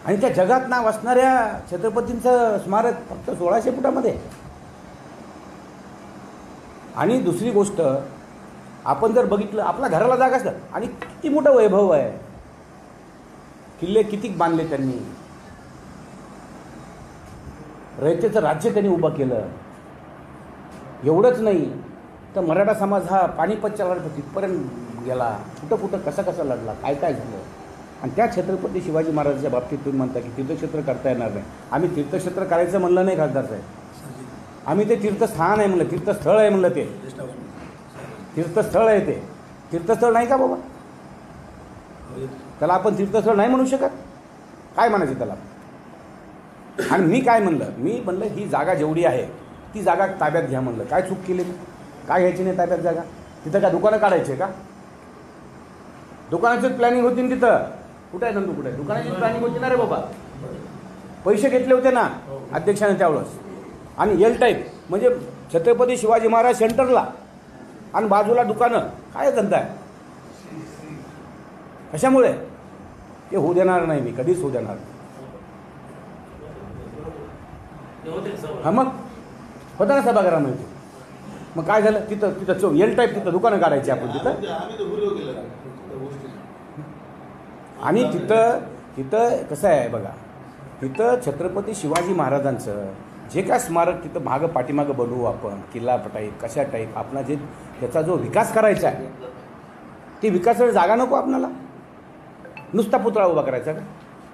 आणि त्या जगात नाव असणाऱ्या छत्रपतींचं स्मारक फक्त 1600 फुटामध्ये. आणि दुसरी गोष्ट, आपण जर बघितलं, आपल्या घराला जागा असतं आणि किती मोठं वैभव आहे, किल्ले किती बांधले त्यांनी, रयतेचं राज्य त्यांनी उभं केलं. एवढंच नाही तर मराठा समाज हा पानिपतच्या लढ्यात तिथपर्यंत गेला, कुठं कुठं कसा कसा लढला, काय काय झालं. आणि त्या छत्रपती शिवाजी महाराजांच्या बाबतीत तुम्ही म्हणता की तीर्थक्षेत्र करता येणार नाही. आम्ही तीर्थक्षेत्र करायचं म्हणलं नाही खासदार साहेब, आम्ही ते तीर्थस्थान आहे म्हणलं, तीर्थस्थळ आहे म्हणलं. ते तीर्थस्थळ आहे, ते तीर्थस्थळ नाही का बाबा? त्याला आपण तीर्थस्थळ नाही म्हणू शकत, काय म्हणायचं त्याला? आणि मी काय म्हणलं, मी म्हणलं ही जागा जेवढी आहे ती जागा ताब्यात घ्या म्हणलं. काय चूक केली? काय घ्यायची नाही ताब्यात जागा? तिथं काय दुकानं काढायचे का? दुकानाचीच प्लॅनिंग होती ना तिथं. कुठं आहे नंदू, कुठे आहे? दुकानाची प्लॅनिंग होती ना रे बाबा. पैसे घेतले होते ना अध्यक्षाने त्यावेळेस. आणि एल टाईप म्हणजे छत्रपती शिवाजी महाराज सेंटरला आणि बाजूला दुकानं. काय धंदा आहे? कशामुळे? ते होऊ देणार नाही, मी कधीच होऊ देणार नाही. हा मग होता ना सभागृहामध्ये. मग काय झालं? तिथं एल टाईप तिथं दुकानं काढायची आपण तिथं. आणि तिथं कसं आहे बघा, तिथं छत्रपती शिवाजी महाराजांचं जे काय स्मारक तिथं मागं पाठीमागं बनवू आपण, किल्ला टाईप कशा टाईप, आपला जे त्याचा जो विकास करायचा आहे ती विकासाची जागा नको आपल्याला. नुसता पुतळा उभा करायचा का?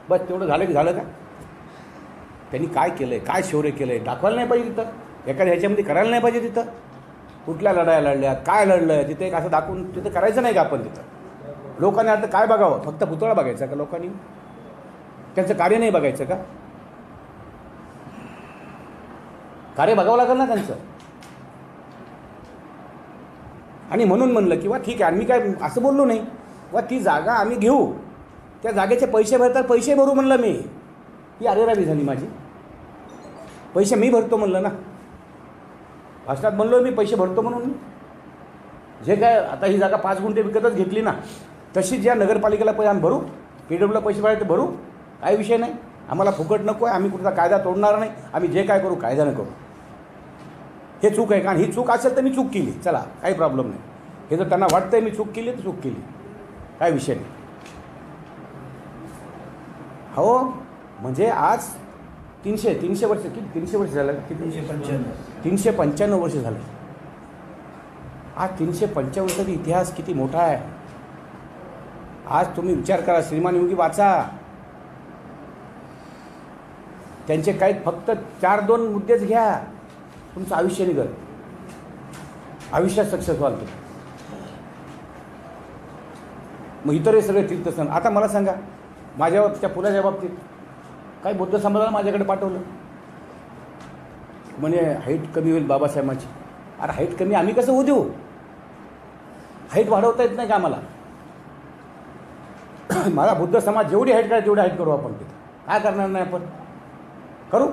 बस तेवढं झालं की झालं का? त्यांनी काय केलं आहे, काय शौर्य केलं आहे दाखवायला नाही पाहिजे तिथं. एखाद्या ह्याच्यामध्ये करायला नाही पाहिजे तिथं. कुठल्या लढाया लढल्यात, काय लढलं आहे तिथे, एक असं दाखवून तिथं करायचं नाही का आपण तिथं? लोकांनी आता काय बघावं? फक्त पुतळा बघायचा का लोकांनी? त्यांचं कार्य नाही बघायचं का? कार्य बघावं लागेल ना त्यांचं. आणि म्हणून म्हणलं किंवा ठीक आहे, आम्ही काय असं बोललो नाही वा ती जागा आम्ही घेऊ, त्या जागेचे पैसे भरतात, पैसे भरू म्हणलं मी. ही अरेरावी झाली माझी. पैसे मी भरतो म्हणलं ना, भाषणात म्हणलो मी पैसे भरतो म्हणून. मी जे काय आता ही जागा 5 गुंठे विकतच घेतली ना, तशी ज्या नगरपालिकेला पैसे आम्ही भरू, PWला पैसे भरायचे ते भरू, काही विषय नाही. आम्हाला फुकट नको आहे, आम्ही कुठचा कायदा तोडणार नाही. आम्ही जे काय करू कायद्यानं करू. हे चूक आहे का? ही चूक असेल तर मी चूक केली, चला काही प्रॉब्लेम नाही. हे जर त्यांना वाटतंय मी चूक केली तर चूक केली, काय विषय नाही. हो म्हणजे आज 300 वर्ष, किती 300 वर्ष झालं? किती? 395 वर्ष झाले. आज 355 वर्षाचा इतिहास किती मोठा आहे. आज तुम्ही विचार करा, श्रीमान योगी वाचा, त्यांचे काही फक्त 4-2 मुद्देच घ्या, तुमचं आयुष्य निघत, आयुष्यात सक्सेस व्हाल तुम्ही. मग इतर हे सगळे तीर्थस्थान. आता मला सांगा, माझ्या त्या पुलाच्या बाबतीत काही बौद्ध समाजाला माझ्याकडे पाठवलं, म्हणजे हाईट कमी होईल बाबासाहेबांची. अरे हाईट कमी आम्ही कसं होऊ देऊ? हाईट वाढवता येत नाही का आम्हाला? मला बुद्ध समाज जेवढी हाईट करायची तेवढी हाईट करू आपण. तिथं काय करणार नाही आपण? करू,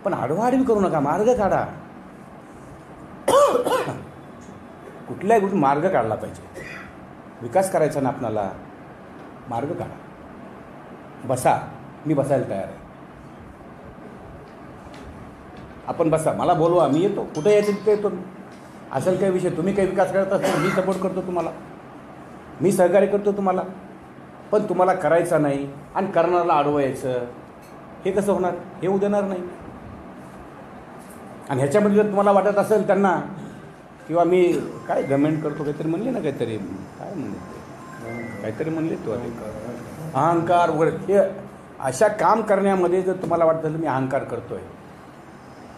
पण आडवाआडवी करू नका, मार्ग काढा. कुठल्याही गोष्टी मार्ग काढला पाहिजे. विकास करायचा ना आपणाला, मार्ग काढा. बसा, मी बसायला तयार आहे. आपण बसा, मला बोलवा, मी येतो. कुठे यायचं तिथे येतो. असेल काही विषय, तुम्ही काही विकास करत असाल मी सपोर्ट करतो तुम्हाला, मी सहकार्य करतो तुम्हाला. पण तुम्हाला करायचा नाही आणि करणाऱ्याला अडवायचं, हे कसं होणार? हे होऊ देणार नाही. आणि ह्याच्यामध्ये जर तुम्हाला वाटत असेल त्यांना किंवा मी काय गमेंट करतो, काहीतरी म्हणले ना, काहीतरी काय म्हणले, काहीतरी म्हणले तो अहंकार वगैरे, हे अशा काम करण्यामध्ये जर तुम्हाला वाटतं तर मी अहंकार करतोय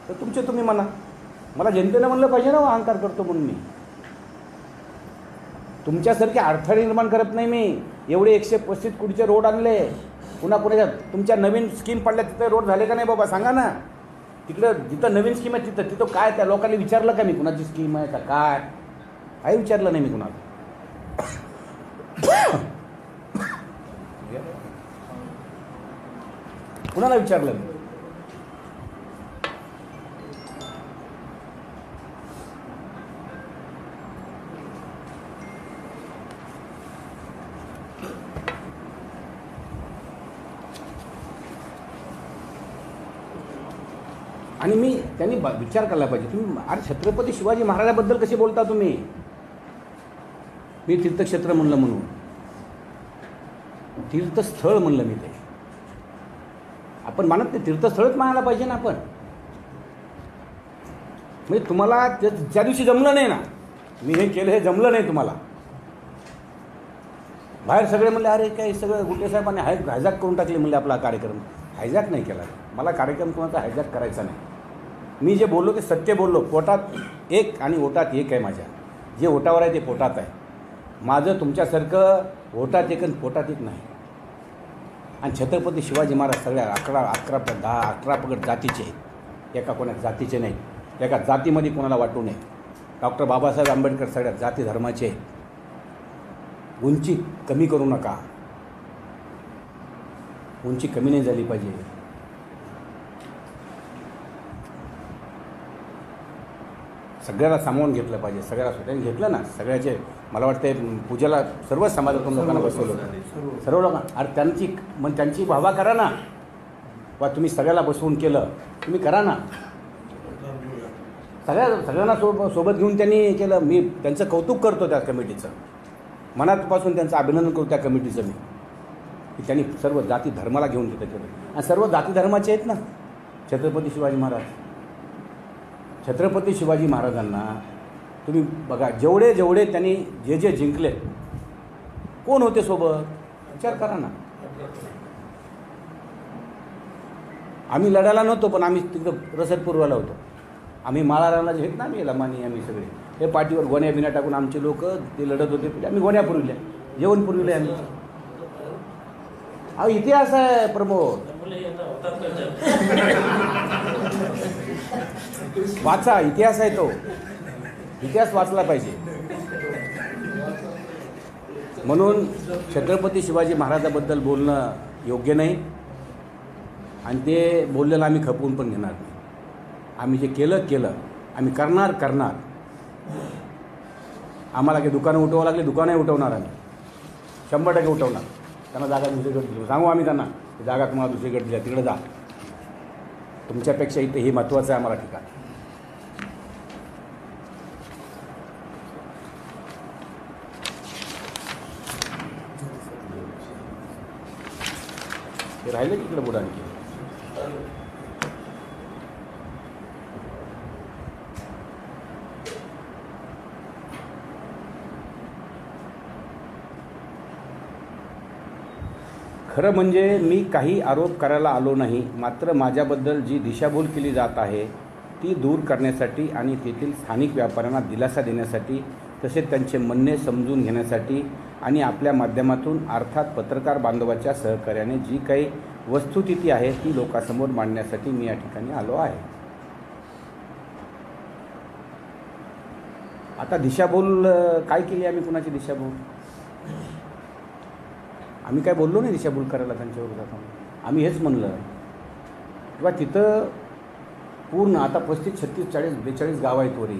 तर तुमचे तुम्ही म्हणा. मला जनतेनं म्हणलं पाहिजे ना अहंकार करतो म्हणून. मी तुमच्यासारखे अडथळे निर्माण करत नाही. मी एवढे 135 कोटीचे रोड आणले, पुन्हा पुण्याच्या तुमच्या नवीन स्कीम पडल्या तिथे रोड झाले का नाही बाबा सांगा ना. तिकडं जिथं नवीन स्कीम आहे तिथं काय त्या लोकांनी विचारलं का मी कुणाची स्कीम आहे का काय? काही विचारलं नाही मी कुणाला. कुणाला विचारलं मी? आणि त्यांनी विचार करायला पाहिजे. तुम्ही अरे छत्रपती शिवाजी महाराजाबद्दल कसे बोलता तुम्ही? मी तीर्थक्षेत्र म्हणलं म्हणून, तीर्थस्थळ म्हणलं मी ते. आपण मानत नाही, तीर्थस्थळच मानायला पाहिजे ना आपण. म्हणजे तुम्हाला ज्या दिवशी जमलं नाही ना, मी हे केलं हे जमलं नाही तुम्हाला, बाहेर सगळे म्हणले अरे काय सगळं गुट्टे साहेबांनी हायजॅक करून टाकले म्हणले आपला कार्यक्रम. हायजॅक नाही केला, मला कार्यक्रम कोणाचा हायजॅक करायचा नाही. मी जे बोललो ते सत्य बोललो. पोटात एक आणि ओटात एक आहे माझ्या. जे ओटावर आहे ते पोटात आहे. माझं तुमच्यासारखं ओटात एक आणि पोटात एक नाही. आणि छत्रपती शिवाजी महाराज सगळ्या 11 पगड जातीचे आहेत, एका कोणा जातीचे नाही, एका जातीमध्ये कोणाला वाटू नये. डॉक्टर बाबासाहेब आंबेडकर सगळ्या जाती धर्माचे आहेत. उंची कमी करू नका, उंची कमी नाही झाली पाहिजे. सगळ्याला सामावून घेतलं पाहिजे. सगळ्याला स्वतःने घेतलं ना, सगळ्याचे मला वाटते पूजेला सर्वच समाजातून लोकांना बसवलं, सर्व लोकांना. अरे त्यांची वाहवा करा ना. वा तुम्ही सगळ्याला बसवून केलं, तुम्ही करा ना. सगळ्यांना सोबत घेऊन त्यांनी केलं. मी त्यांचं कौतुक करतो त्या कमिटीचं, मनापासून त्यांचं अभिनंदन करतो त्या कमिटीचं मी, की त्यांनी सर्व जाती धर्माला घेऊन तिथं केलं. आणि सर्व जाती धर्माचे आहेत ना छत्रपती शिवाजी महाराज. छत्रपती शिवाजी महाराजांना तुम्ही बघा, जेवढे त्यांनी जे जिंकले, कोण होते सोबत विचार करा ना. आम्ही लढायला नव्हतो, पण आम्ही तिकडं रसदपूर्वाला होतो. आम्ही माळाराला जे आहेत ना, आम्ही लमानी, आम्ही सगळे हे पाठीवर गोण्या बिण्या टाकून आमचे लोक ते लढत होते. आम्ही गोण्या पुरविल्या, जेवण पुरविले आम्ही. अहो इतिहास आहे प्रमोद, वाचा. इतिहास आहे तो, इतिहास वाचला पाहिजे. म्हणून छत्रपती शिवाजी महाराजाबद्दल बोलणं योग्य नाही. आणि ते बोललेलं आम्ही खपवून पण घेणार नाही. आम्ही जे केलं आम्ही करणार. आम्हाला काही दुकानं उठवावं लागले, दुकानंही उठवणार आम्ही, 100% उठवणार. त्यांना जागा दुसरीकडे दिली सांगू आम्ही त्यांना, जागा तुम्हाला दुसरीकडे दिल्या, तिकडे जा. तुमच्यापेक्षा इथे हे महत्त्वाचं आहे आम्हाला ठिकाण. ते राहिले तिकडे पुढे आणखी. खरं म्हणजे मी काही आरोप करायला आलो नाही, मात्र माझ्याबद्दल जी दिशाभूल केली जात आहे ती दूर करण्यासाठी आणि तेथील स्थानिक व्यापाऱ्यांना दिलासा देण्यासाठी, तसेच त्यांचे म्हणणे समजून घेण्यासाठी आणि आपल्या माध्यमातून अर्थात पत्रकार बांधवाच्या सहकार्याने जी काही वस्तुस्थिती आहे ती लोकांसमोर मांडण्यासाठी मी या ठिकाणी आलो आहे. आता दिशाभूल काय केली आम्ही? कुणाची दिशाभूल? आम्ही काय बोललो नाही दिशाभूल करायला त्यांच्यावर जाताना. आम्ही हेच म्हणलं किंवा तिथं पूर्ण आता 35, 36, 40, 42 गाव आहेत वरी.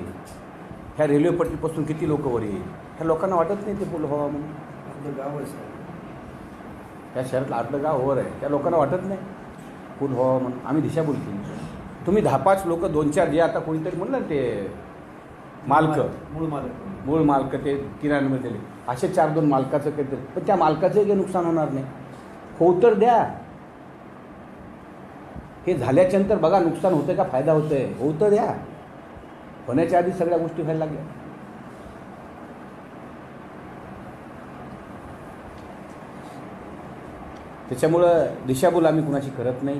ह्या रेल्वे पट्टीपासून किती लोक वरी? ह्या लोकांना वाटत नाही ते पूल व्हावा म्हणून. आपलं गाव आहे, त्या शहरातलं आपलं गाव वर आहे, त्या लोकांना वाटत नाही पूल व्हावा म्हणून. आम्ही दिशाभूल केली. तुम्ही 10-5 लोक, 2-4 जे आता कोणीतरी म्हणलं ते मूळ मालक ते किराण्यामध्ये दिले, असे 4-2 मालकाचं काहीतरी, पण त्या मालकाचंही काही नुकसान होणार नाही. होऊ तर द्या. हे झाल्याच्या नंतर बघा नुकसान होतंय का फायदा होतोय, होऊ तर द्या. होण्याच्या आधी सगळ्या गोष्टी व्हायला लागल्या. त्याच्यामुळं दिशाभूल आम्ही कुणाची करत नाही.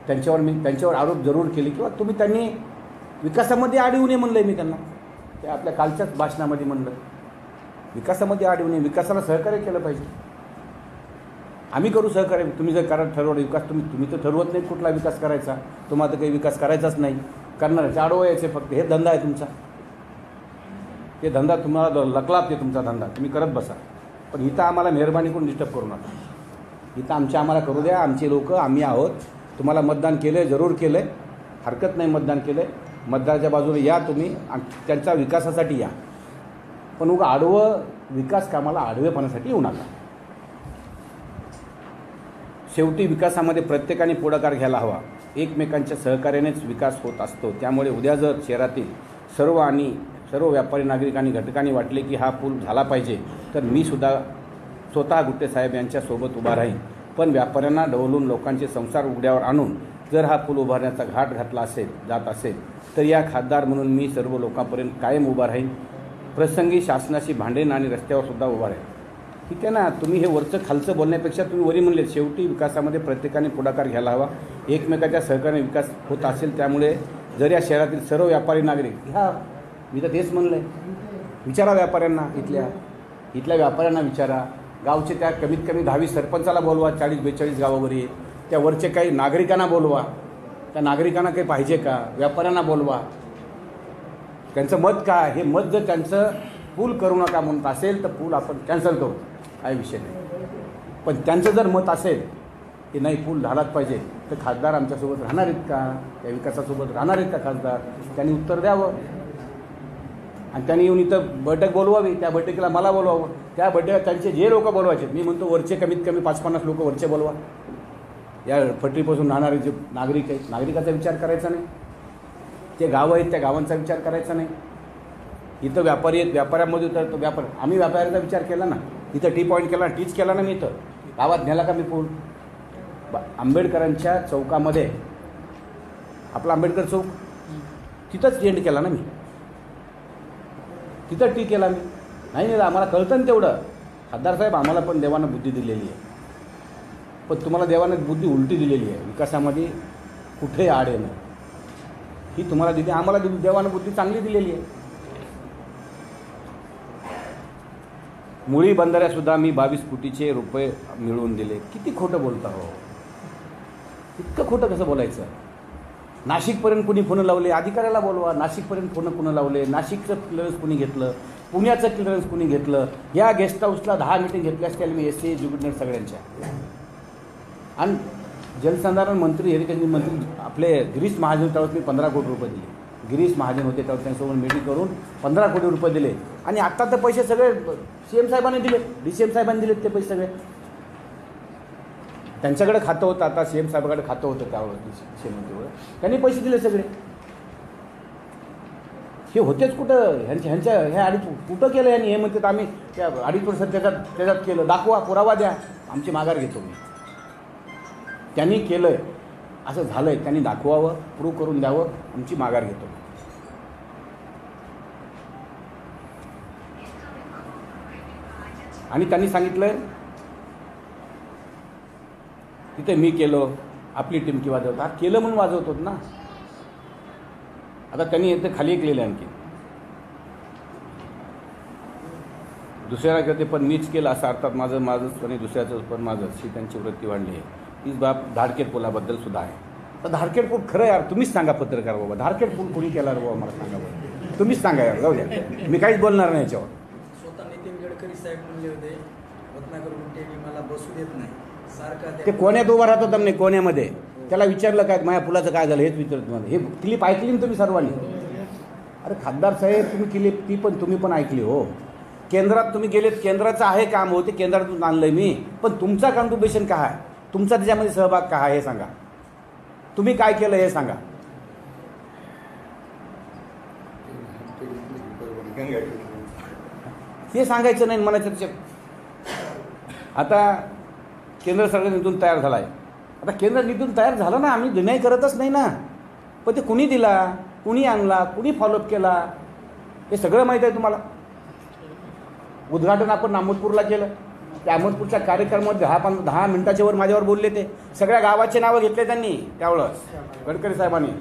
त्यांच्यावर आरोप जरूर केले किंवा त्यांनी विकासामध्ये आड येऊ नये म्हणलं आहे मी त्यांना. ते आपल्या कालच्याच भाषणामध्ये म्हणलं विकासामध्ये आड येऊ नये, विकासाला सहकार्य केलं पाहिजे. आम्ही करू सहकार्य. तुम्ही जर ठरवलं विकास, तुम्ही तर ठरवत नाही कुठला विकास करायचा. तुम्हाला तर काही विकास करायचाच नाही, करणाऱ्याचे आडवं यायचे फक्त. हे धंदा आहे तुमचा, ते धंदा तुम्हाला लकलाप, ते तुमचा धंदा तुम्ही करत बसा. पण इथं आम्हाला मेहरबानी करून डिस्टर्ब करू नका. इथं आम्हाला करू द्या. आमचे लोक आम्ही आहोत. तुम्हाला मतदान केलं आहे, जरूर केलं आहे, हरकत नाही. मतदान केलं आहे, मतदाराच्या बाजूने या तुम्ही, त्यांच्या विकासासाठी या. पण उगा आडवं विकास कामाला आडवेपणासाठी येऊ नका. शेवटी विकासामध्ये प्रत्येकाने पुढाकार घ्यायला हवा. एकमेकांच्या सहकार्यानेच विकास होत असतो. त्यामुळे उद्या जर शहरातील सर्व व्यापारी नागरिक आणि घटकांनी वाटले की हा पूल झाला पाहिजे तर मी सुद्धा स्वतः गुट्टे साहेब यांच्यासोबत उभा राहीन. पण व्यापाऱ्यांना डवलून लोकांचे संसार उघड्यावर आणून जर हा पूल उभारण्याचा घाट घातला जात असेल तर या खासदार म्हणून मी सर्व लोकांपर्यंत कायम उभा राहीन. प्रसंगी शासनाशी भांडेन आणि रस्त्यावर सुद्धा उभा राहीन. ठीक आहे ना. तुम्ही हे वरचं खालचं बोलण्यापेक्षा तुम्ही वरी म्हणले शेवटी विकासामध्ये प्रत्येकाने पुढाकार घ्यायला हवा. एकमेकाच्या सहकार्याने विकास होत असेल. त्यामुळे जर या शहरातील सर्व व्यापारी नागरिक मी तर तेच म्हणलं आहे, विचारा व्यापाऱ्यांना, इथल्या व्यापाऱ्यांना विचारा. गावचे त्या कमीत कमी 10 सरपंचाला बोलवा, 40-42 गावावरील त्या वरचे काही नागरिकांना बोलवा. त्या नागरिकांना काही पाहिजे का, व्यापाऱ्यांना बोलवा, त्यांचं मत काय. हे मत जर त्यांचं पूल करू नका म्हणत असेल तर पूल आपण कॅन्सल करू, काही विषय नाही. पण त्यांचं जर मत असेल की नाही पूल झालाच पाहिजे तर खासदार आमच्यासोबत राहणार आहेत का, त्या विकासासोबत राहणार आहेत का खासदार, त्यांनी उत्तर द्यावं. आणि त्यांनी येऊन इथं बैठक बोलवावी, त्या बैठकीला मला बोलवावं. त्या बैठकीला त्यांचे जे लोक बोलवायचे, मी म्हणतो वरचे कमीत कमी 5-50 लोक वरचे बोलवा. या पट्टीपासून राहणारे जे नागरिक आहेत, नागरिकाचा विचार करायचा नाही. ते गावं आहेत त्या गावांचा विचार करायचा नाही. इथं व्यापारी आहेत, व्यापाऱ्यांमध्ये तर आम्ही व्यापाऱ्याचा विचार केला ना. इथं टी पॉईंट केला, टीच केला ना मी. इथं गावात नेला का मी पूल. आंबेडकरांच्या चौकामध्ये आपला आंबेडकर चौक तिथंच एंड केला ना मी. तिथं टी केला मी. नाही आम्हाला कळतं ना तेवढं. खासदार साहेब आम्हाला पण देवानं बुद्धी दिलेली आहे. पण तुम्हाला देवानं बुद्धी उलटी दिलेली आहे. विकासामध्ये कुठे आड येणं ही तुम्हाला दिली, आम्हाला दिली. देवानं बुद्धी चांगली दिलेली आहे. मुळी बंधाऱ्यासुद्धा मी 22 कोटीचे रुपये मिळवून दिले. किती खोटं बोलता हो. इतकं खोटं कसं बोलायचं. नाशिकपर्यंत कुणी फोन लावले, अधिकाऱ्याला बोलवा. नाशिकपर्यंत फोन लावले, नाशिकचं क्लिअरन्स कुणी घेतलं, पुण्याचं क्लिअरन्स कुणी घेतलं. या गेस्ट हाऊसला 10 मीटिंग घेतल्या असतील मी SC एज्युकेटेड सगळ्यांच्या. आणि जलसंधारण मंत्री हेरिटेज मंत्री आपले गिरीश महाजन त्यावेळेस मी 15 कोटी रुपये दिले. गिरीश महाजन होते त्यावेळेस त्यांच्यासोबत मीटिंग करून 15 कोटी रुपये दिले. आणि आत्ता तर पैसे सगळे CM साहेबांनी दिले, DCM साहेबांनी दिलेत ते पैसे सगळे. त्यांच्याकडे खातं होतं, आता CM साहेबांकडे खातं होतं त्यावेळेस DCM त्यांनी पैसे दिले सगळे. हे होतेच कुठं ह्यांच्या ह्या अडीच कुठं केलं यांनी. हे म्हणतात आम्ही त्या 2.5 वर्ष त्याच्यात केलं, दाखवा, पुरावा द्या, आमची माघार घेतो मी. त्यांनी केलं आहे, असं झालं आहे, त्यांनी दाखवावं, प्रूव्ह करून द्यावं, आमची माघार घेतो. आणि त्यांनी सांगितलं तिथे मी केलं, आपली टिमकी वाजवत. हा केलं म्हणून वाजवतो ना. आता त्यांनी इथे खाली एक लिहिलं आणखी दुसऱ्याला करते पण मीच केलं असं. अर्थात माझंच आणि दुसऱ्याचं पण माझंच, ही त्यांची वृत्ती वाढली आहे. हीच बाब धारकेट पुलाबद्दल सुद्धा आहे. तर धारकेट पूल खरं यार तुम्हीच सांगा पत्रकार बाबा, धारकेट पूल कोणी केला रे बाबा मला सांगा बाबा. तुम्हीच सांगा यार, जाऊ द्या, मी काहीच बोलणार नाही याच्यावर. स्वतः नितीन गडकरी साहेब म्हणले होते रत्नाकर गुट्टेंनी मला बसू देत नाही सारखा. ते कोण्यात उभा राहतो तुम्ही, कोण्यामध्ये त्याला विचारलं काय माझ्या पुलाचं काय झालं हेच विचारत तुम्हाला. हे क्लिप ऐकली ना तुम्ही सर्वांनी. अरे खासदार साहेब तुम्ही क्लिप ती पण तुम्ही पण ऐकली हो. केंद्रात तुम्ही गेलेत, केंद्राचं आहे काम हो, ते केंद्रातून आणलंय मी. पण तुमचा कॉन्ट्रिब्युशन काय आहे, तुमचा त्याच्यामध्ये सहभाग काय आहे हे सांगा. तुम्ही काय केलं हे सांगा. हे सांगायचं नाही म्हणायचं त्याच्यात. आता केंद्र सरकार निधून तयार झाला आहे. आता केंद्र निधून तयार झालं ना, आम्ही डिनाय करतच नाही ना. पण ते कुणी दिला, कुणी आणला, कुणी फॉलोअप केला हे सगळं माहीत आहे तुम्हाला. उद्घाटन आपण अहमदपूरला केलं. त्या अहमदपूरच्या कार्यक्रमामध्ये 10 मिनिटाच्या वर माझ्यावर बोलले. ते सगळ्या गावाचे नावं घेतले त्यांनी त्यावेळेस गडकरी साहेबांनी.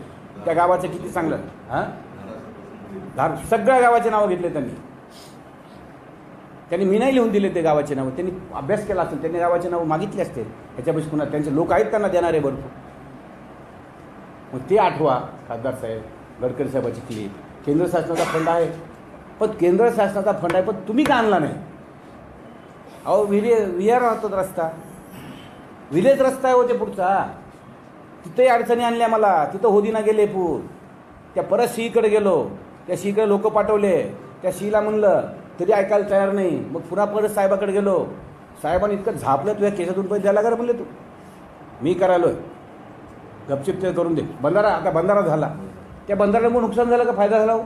त्या गावाचं किती चांगलं सगळ्या गावाचे नावं घेतले त्यांनी. मी नाही लिहून दिले ते गावाचे नावं, त्यांनी अभ्यास केला असेल, त्यांनी गावाचे नावं मागितले असतील. ह्याच्यापेक्षा पुन्हा त्यांचे लोक आहेत त्यांना देणारे भरपूर. मग ते आठवा खासदार साहेब गडकरी साहेबाची क्लिप. केंद्र शासनाचा फंड आहे, पण केंद्र शासनाचा फंड आहे पण तुम्ही का आणला नाही. अहो विहार राहतो रस्ता, विलेज रस्ता आहे होते पुढचा, तिथेही अडचणी आणल्या मला. तिथं होदीना गेले पूल. त्या परत सीकडे गेलो, त्या सीकडे लोक पाठवले, त्या सीला म्हणलं तरी ऐकायला तयार नाही. मग पुन्हा परत साहेबाकडे गेलो. साहेबांनी इतकं झापलं तुझ्या केसातून पैसे द्यायला का म्हणले तू. मी करायलो गपचिप ते करून दे. बंधारा आता बंधारा झाला, त्या बंधाऱ्यामुळे नुकसान झालं का फायदा झाला हो?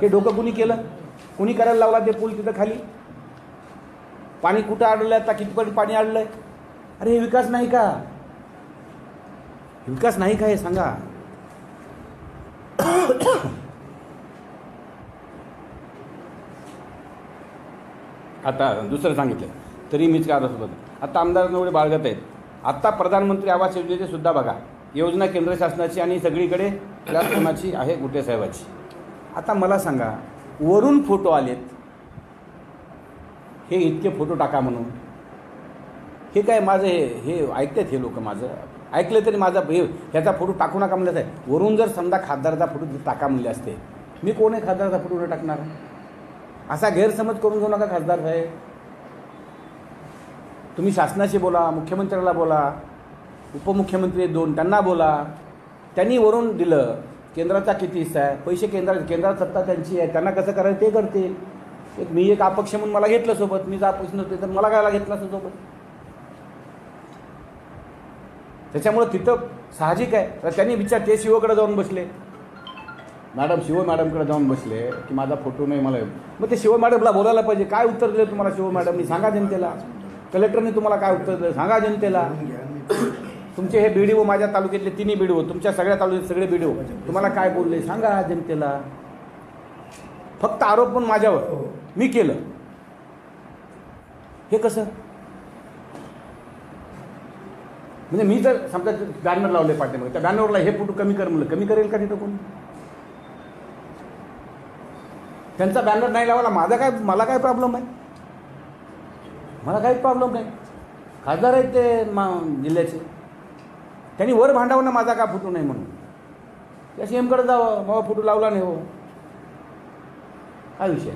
हे डोकं कुणी केलं? कुणी करायला लावला ते पूल तिथं खाली? पाणी कुठं अडलंय आता? कितीपर्यंत पाणी अडलंय? अरे हे विकास नाही का? विकास नाही का हे सांगा. आता दुसरं सांगितलं तरी मीच काय होतं. आता आमदार एवढे बाळगत आहेत. आत्ता प्रधानमंत्री आवास योजनेचे सुद्धा बघा, योजना केंद्र शासनाची आणि सगळीकडे क्लास कोणाची आहे? गुटे साहेबाची. आता मला सांगा, वरून फोटो आलेत, हे इतके फोटो टाका म्हणून. हे काय माझं हे ऐकतात हे लोक? माझं ऐकलं तरी माझा ह्याचा फोटो टाकू नका म्हणलं आहे. वरून जर समजा खासदारचा फोटो टाका म्हणले असते, मी कोण आहे खासदारचा फोटो न टाकणार? असा गैरसमज करून घेऊ नका खासदार साहेब. तुम्ही शासनाशी बोला, मुख्यमंत्र्याला बोला, उपमुख्यमंत्री 2 त्यांना बोला. त्यांनी वरून दिलं, केंद्राचा किती हिस्सा आहे, पैसे केंद्रात सत्ता त्यांची आहे, त्यांना कसं करायचं ते करतील. मी एक अपक्ष म्हणून मला घेतलं सोबत, मी जर अपक्ष नव्हते तर मला काय घेतलं असं सोबत. त्याच्यामुळं तिथं साहजिक आहे. तर त्यांनी ते शिवकडे जाऊन बसले, शिव मॅडमकडे जाऊन बसले की माझा फोटो नाही मला. मग ते शिव मॅडमला बोलायला पाहिजे. काय उत्तर दिलं तुम्हाला शिव मॅडमनी? सांगा जनतेला. कलेक्टरने तुम्हाला काय उत्तर दिलं सांगा जनतेला. तुमचे हे BDO, माझ्या तालुक्यातले 3 BDO, तुमच्या सगळ्या तालुक्यात सगळे BDO तुम्हाला काय बोलले सांगा जनतेला. फक्त आरोप पण माझ्यावर, मी केलं, हे कसं? म्हणजे मी जर समजा बॅनर लावले पाठीमागे, त्या बॅनरला हे फोटो कमी कर म्हणलं, कमी करेल का तिथं कोणी? त्यांचा बॅनर नाही लावायला मला काय प्रॉब्लेम आहे? मला काही प्रॉब्लेम नाही. खासदार आहेत ते जिल्ह्याचे, त्यांनी वर भांडावं ना माझा का फोटो नाही म्हणून. त्या CMकडे जावं, मग फोटो लावला नाही हो, काय विषय?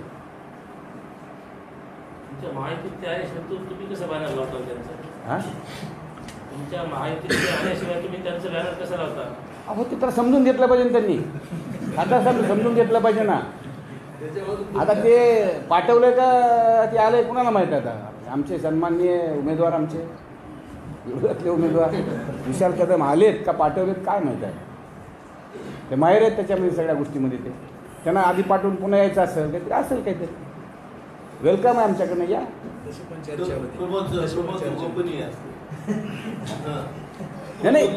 तुमच्या महायुतीत आल्याशिवाय तुम्ही कसं बॅनर लावता त्यांचं? हां, तुमच्या महायुतीत आल्याशिवाय तुम्ही त्यांचं बॅनर कसं लावता? अहो ते तर समजून घेतलं पाहिजे त्यांनी. आता समजून घेतलं पाहिजे ना. आता ते पाठवलं का ते आलंय कुणाला माहीत आहे? आता आमचे सन्माननीय उमेदवार, आमचे विरोधातले उमेदवार विशाल कदम आलेत का पाठवलेत काय माहीत आहे. ते माहेर आहेत त्याच्यामध्ये सगळ्या गोष्टीमध्ये. ते त्यांना आधी पाठवून पुन्हा यायचं असेल काहीतरी असेल काहीतरी. वेलकम आहे आमच्याकडनं, या. नाही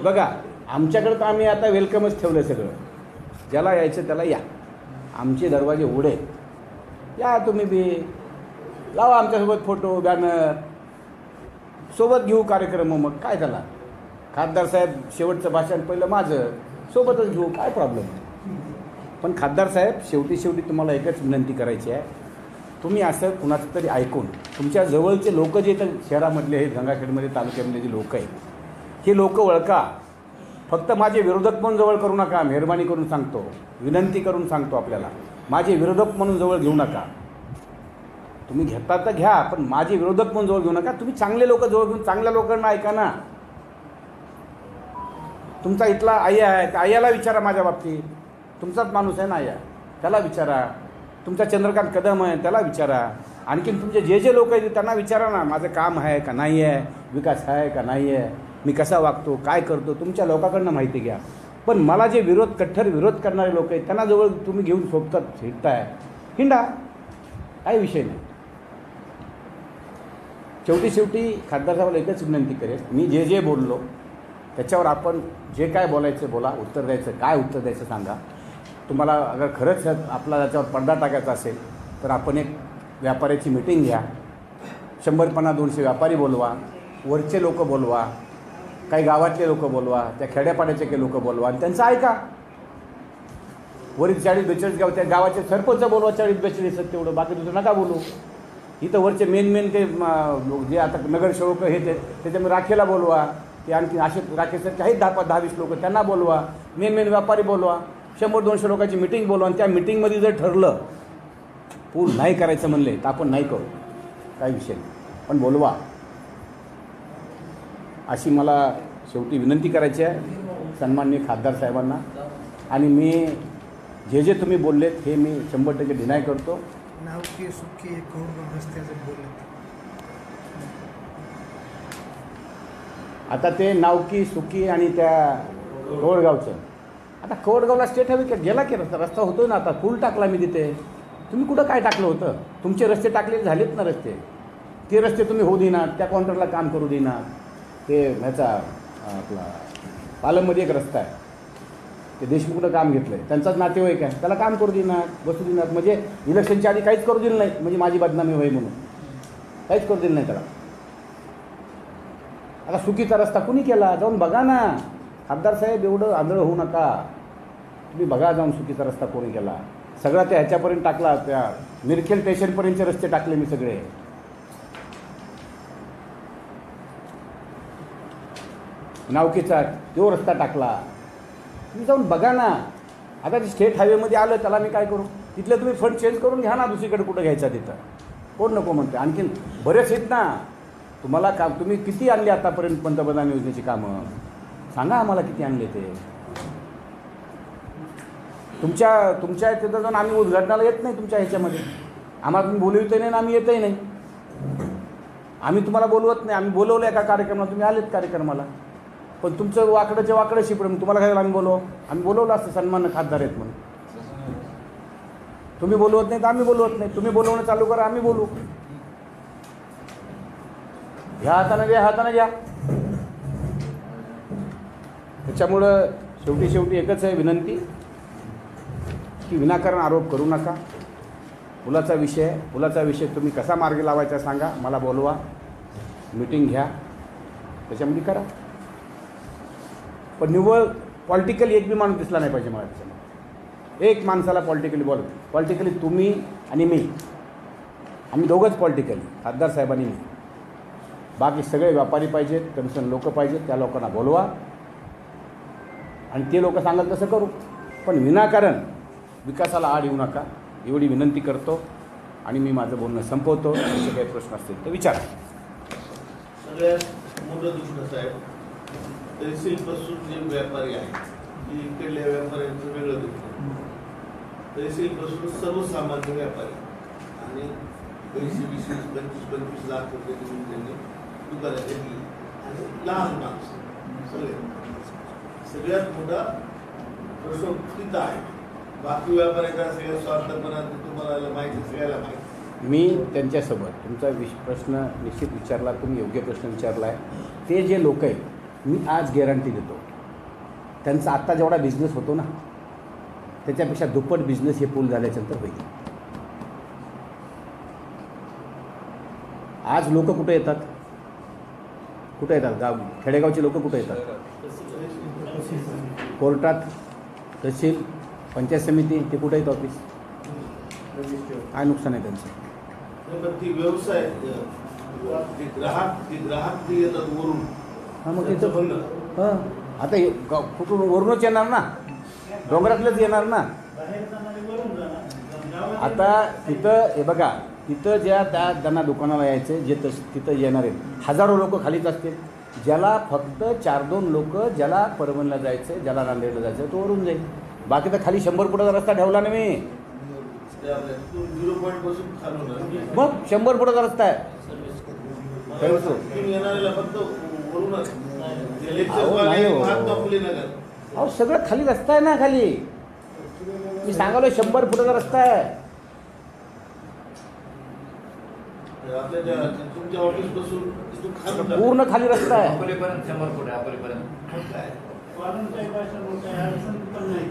बघा, आमच्याकडं तर आम्ही आता वेलकमच ठेवलं सगळं. ज्याला यायचं त्याला या, आमचे दरवाजे उघडे. या तुम्ही बी, लावा आमच्यासोबत फोटो, बॅनर, सोबत घेऊ कार्यक्रम. मग काय झाला? खासदार साहेब शेवटचं भाषण पहिलं माझं, सोबतच घेऊ, काय प्रॉब्लेम? पण खासदार साहेब शेवटी तुम्हाला एकच विनंती करायची आहे, तुम्ही असं कुणाचं तरी ऐकून तुमच्या जवळचे लोक जे तर शहरामधले आहेत, गंगाखेडमध्ये तालुक्यामधले जे लोक आहेत, हे लोक ओळखा. फक्त माझे विरोधक म्हणून जवळ करू नका. मेहरबानी करून सांगतो, विनंती करून सांगतो आपल्याला, माझे विरोधक म्हणून जवळ घेऊ नका. तुम्ही घेता तर घ्या, पण माझे विरोधक म्हणून जवळ घेऊ नका. तुम्ही चांगले लोक जवळ घेऊन चांगल्या लोकांना ऐका ना. तुमचा इथला आय्या आहे, त्या आय्याला विचारा माझ्या बाबतीत. तुमचाच माणूस आहे ना आय्या, त्याला विचारा. तुमचा चंद्रकांत कदम आहे, त्याला विचारा. आणखीन तुमचे जे लोक आहेत त्यांना विचारा ना, माझं काम आहे का नाही आहे, विकास आहे का नाही आहे, मी कसा वागतो, काय करतो, तुमच्या लोकांकडनं माहिती घ्या. पण मला जे कठ्ठर विरोध करणारे लोक आहेत त्यांना जवळ तुम्ही घेऊन सोबतात हिंडताय, हिंडा, काही विषय नाही. शेवटी खासदार साहेबाला एकच विनंती करेल, मी जे बोललो त्याच्यावर आपण जे काय बोलायचं बोला, उत्तर द्यायचं काय उत्तर द्यायचं सांगा. तुम्हाला अगर खरंच आपला त्याच्यावर पडदा टाकायचा असेल तर आपण एक व्यापाऱ्याची मीटिंग घ्या. 100-200 व्यापारी बोलवा, वरचे लोक बोलवा, काही गावातले लोक बोलवा, त्या खेड्यापाड्याचे काही लोक बोलवा आणि त्यांचं ऐका. वरील 40-42 गाव, त्या गावाचे सरपंच बोलवा 40-42, तेवढं, बाकी दुसरं नका बोलू. इथं वरचे मेन ते जे आता नगरसेवक हे त्याच्यामध्ये राखेला बोलवा, ते आणखी असे राखेसारखे आहेत 10-20 लोक, त्यांना बोलवा. मेन व्यापारी बोलवा, 100-200 लोकांची मीटिंग बोलवा. आणि त्या मीटिंगमध्ये जर ठरलं पूल नाही करायचं म्हणले तर आपण नाही करू, काही विषय नाही, पण बोलवा, अशी मला शेवटी विनंती करायची आहे सन्माननीय खासदार साहेबांना. आणि मी जे तुम्ही बोललेत हे मी 100% डिनाय करतो. नावके सुखे कौर रस्त्याचं बोलत आता ते नावकी सुकी आणि त्या कवडगावचं, आता कवडगावला स्टेट हायवे का गेला की रस्ता होतोय ना, आता पूल टाकला मी तिथे. तुम्ही कुठं काय टाकलं होतं? तुमचे रस्ते टाकले झालेत ना रस्ते, ते रस्ते तुम्ही होऊ देणार, त्या कॉन्ट्रॅक्टला काम करू देणार. ते ह्याचा आपला पालममध्ये एक रस्ता आहे, ते देशमुखनं काम घेतलं आहे, त्यांचाच नातेवाईक आहे, त्याला काम करू देणार, बसू देणार. म्हणजे इलेक्शनच्या आधी काहीच करू दिलं नाही, म्हणजे माझी बदनामी होई म्हणून काहीच करू दिलं नाही त्याला. आता चुकीचा रस्ता कुणी केला? जाऊन बघा ना खासदार साहेब, एवढं आंधळ होऊ नका. तुम्ही बघा जाऊन चुकीचा रस्ता कोणी केला. सगळा त्या ह्याच्यापर्यंत टाकला, त्या मिरखेल स्टेशनपर्यंतचे रस्ते टाकले मी सगळे. नावकीचा तो रस्ता टाकला, तुम्ही जाऊन बघा ना. आता ते स्टेट हायवेमध्ये आलं, त्याला मी काय करू? तिथले तुम्ही फंड चेंज करून घ्या ना, दुसरीकडे कुठं घ्यायचा तिथं. कोण नको म्हणते? आणखीन बरेच आहेत ना तुम्हाला काम. तुम्ही किती आणले आतापर्यंत पंतप्रधान योजनेची कामं? सांगा आम्हाला किती आणले ते. तुमच्या तिथं जाऊन आम्ही उद्घाटनाला येत नाही तुमच्या ह्याच्यामध्ये. आम्हाला तुम्ही बोलवतही नाही ना आम्ही येतही नाही. आम्ही तुम्हाला बोलवत नाही. आम्ही बोलवलं एका कार्यक्रमाला, तुम्ही आलेत कार्यक्रमाला, पण तुमचं वाकडंच्या वाकडं शिपडं. तुम्हाला काय आम्ही आम्ही बोलवलं असतं, सन्मान खासदार आहेत म्हणून. तुम्ही बोलवत नाही तर आम्ही बोलवत नाही. तुम्ही बोलवणं चालू करा, आम्ही बोलू. ह्या हाताने घ्या, हाताने घ्या. त्याच्यामुळं शेवटी एकच आहे विनंती की विनाकारण आरोप करू नका. पुलाचा विषय तुम्ही कसा मार्गी लावायचा सांगा, मला बोलवा, मीटिंग घ्या, त्याच्यामध्ये करा. पण निव्वळ पॉलिटिकली एक बी माणूस दिसला नाही पाहिजे मला त्याच्यामध्ये. एक माणसाला पॉलिटिकली तुम्ही आणि मी, आम्ही दोघंच पॉलिटिकली, खासदार साहेबांनी मी. बाकी सगळे व्यापारी पाहिजेत, कमिशन लोक पाहिजेत, त्या लोकांना बोलवा आणि ते लोक सांगत तसं करू. पण विनाकारण विकासाला आड येऊ नका, एवढी विनंती करतो. आणि मी माझं बोलणं संपवतो. असे काही प्रश्न असतील तर विचारा. सगळ्यात मोठं दुष्ट साहेब, तहसीलपासून जे व्यापारी आहेत, की इकडल्या व्यापाऱ्यांचं वेगळं दुष्ट. तहसीलपासून सर्वसामान्य व्यापारी आणि 20-25 लाख रुपये त्यांनी दुकानं घेतली आणि लहान माणसं सगळ्यात मोठा प्रश्न तिथं आहे. बाकी व्यापाऱ्याचा सगळ्या स्वार्थपणा तुम्हाला माहिती, सगळ्याला माहिती. मी त्यांच्यासोबत तुमचा प्रश्न निश्चित विचारला, तुम्ही योग्य प्रश्न विचारला आहे. ते जे लोक आहेत, मी आज गॅरंटी देतो, त्यांचा आत्ता जेवढा बिझनेस होतो ना, त्याच्यापेक्षा दुप्पट बिझनेस हे पूल झाल्याच्यानंतर होईल. आज लोक कुठे येतात? खेडेगावचे लोक कुठे येतात? कोर्टात, तहसील, पंचायत समिती, ते कुठे आहेत ऑफिस? काय नुकसान आहे त्यांचं? ती व्यवसाय ग्राहक ते येतात वरून. हां, मग तिथं हां, आता कुठून वरूनच येणार ना, डोंगरातलंच येणार ना. आता तिथं हे बघा, तिथं त्या त्यांना दुकानाला यायचं जे तिथं येणार आहेत हजारो लोक खालीच असतील. ज्याला फक्त 4-2 लोक, ज्याला परभणीला जायचं, ज्याला नांदेडला जायचं, तो वरून जाईल. बाकी तर खाली 100 फुटाचा रस्ता ठेवला ना मी. 0 पॉईंट पासून खालून मग 100 फुटाचा रस्ता आहे. येणाऱ्याला फक्त वरूनच नाही हो. अहो, सगळं खाली रस्ता आहे ना, खाली मी सांगालो 100 फुटाचा रस्ता आहे. तुमच्या ऑफिस पासून पूर्ण खाली रस्ता आहे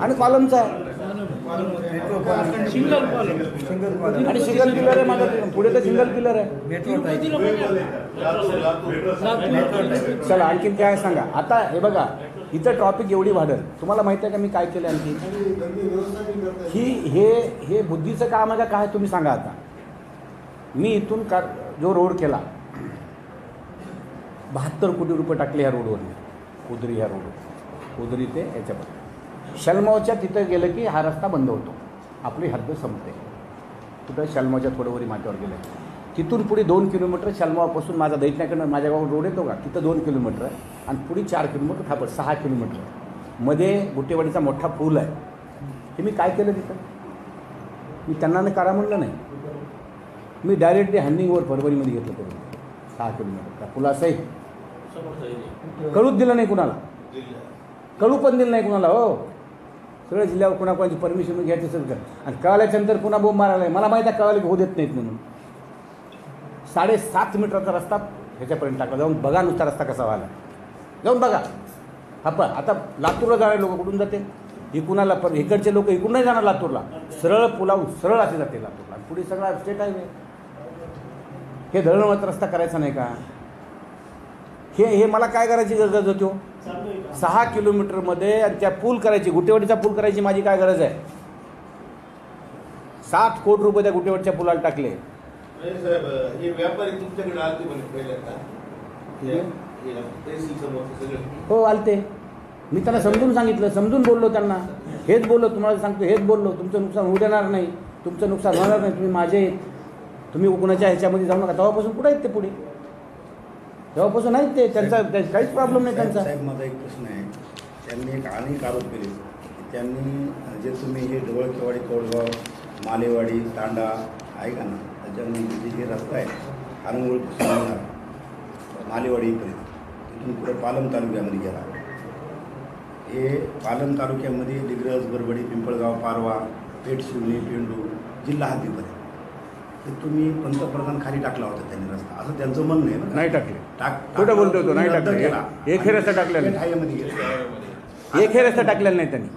आणि कॉलमचा आहे आणि सिंगल पिलर आहे. माझं पुढे तर सिंगल पिलर आहे. चला आणखीन काय सांगा. आता हे बघा, इथं ट्रॉफिक एवढी वाढेल. तुम्हाला माहिती आहे का मी काय केलं आणखी? हे बुद्धीचं काम आहे का काय तुम्ही सांगा. आता मी इथून जो रोड केला, 72 कोटी रुपये टाकले ह्या रोडवर. कुदरी, ह्या रोडवर कुदरी ते याच्यापर्यंत शलमावच्या तिथं गेलं की हा रस्ता बंद होतो, आपली हद्द संपते. कुठं शलमावच्या थोडंवरी माथ्यावर गेलं, तिथून पुढे 2 किलोमीटर शलमावापासून माझा दैठण्याकडनं माझ्या गावात रोड येतो का, तिथं 2 किलोमीटर आहे आणि पुढे 4 किलोमीटर थापट 6 किलोमीटर मध्ये गुटेवाडीचा मोठा पूल आहे. हे मी काय केलं तिथं? मी त्यांना करा म्हणलं नाही, मी डायरेक्टली हँडिंगवर परभणीमध्ये घेतलं करून 6 किलोमीटर त्या पुलासहित समोरचा एरिया. कळूच दिलं नाही कुणाला, जिल्ह्यात कळू पण दिलं नाही कुणाला. हो, सगळ्या जिल्ह्यावर कुणाची परमिशन घ्यायची सगळं. आणि कळल्याच्यानंतर पुन्हा बोंब मारायला मला माहिती आहे कळायला होऊ देत नाहीत म्हणून. 7.5 मीटरचा रस्ता ह्याच्यापर्यंत टाकला. जाऊन बघा नुसता रस्ता कसा व्हायला, जाऊन बघा. हा पण आता लातूरला जाणारे लोक कुठून जाते? इकुणाला पण इकडचे लोक इकडून नाही जाणार लातूरला, सरळ पुलावून सरळ असे जाते लातूरला. पुढे सगळा स्टेट हायवे. हे दळणवळणाचा रस्ता करायचा नाही का? हे मला काय करायची गरज होती हो? 6 किलोमीटरमध्ये आणि त्या पूल करायची, गुटेवाडीचा पूल करायची माझी काय गरज आहे? 7 कोटी रुपये त्या गुटेवाडीच्या पुलाला टाकले. नाही साहेब, हे व्यापारी तुमच्याकडे आलते म्हणे पहिल्यांदा तहसील समोर सगळे. हो आलते. मी त्यांना समजून सांगितलं, समजून बोललो त्यांना. हेच बोललो, तुम्हाला सांगतो हेच बोललो, तुमचं नुकसान होऊ देणार नाही, तुमचं नुकसान होणार नाही, तुम्ही माझे आहेत, तुम्ही कुणाच्या ह्याच्यामध्ये जाऊ नका. तेव्हापासून कुठे आहेत ते? पुढे तेव्हापासून नाहीत ते. त्यांचा काहीच प्रॉब्लेम नाही त्यांचा. साहेब माझा एक प्रश्न आहे. त्यांनी एक अनेक आरोप केले की त्यांनी जे तुम्ही हे ढवळकेवाडी, कोळगाव, मालेवाडी, तांडा ऐका ना, त्याच्यानंतर जे रस्ता आहे हारंगोळपासून मालेवाडीपर्यंत, तिथून पुढे पालम तालुक्यामध्ये गेला. हे पालम तालुक्यामध्ये डिग्रज, बरबडी, पिंपळगाव, पारवा, पेठ, शिवणी, पेंडू जिल्हा हद्दीपर्यंत ते तुम्ही पंतप्रधान खाली टाकला होता त्यांनी रस्ता, असं त्यांचं म्हणणं आहे. नाही टाकले. कुठं बोलतो तो? नाही टाकला. एक हे रस्ता टाकलेला नाही. एक हे रस्ता टाकलेला नाही त्यांनी.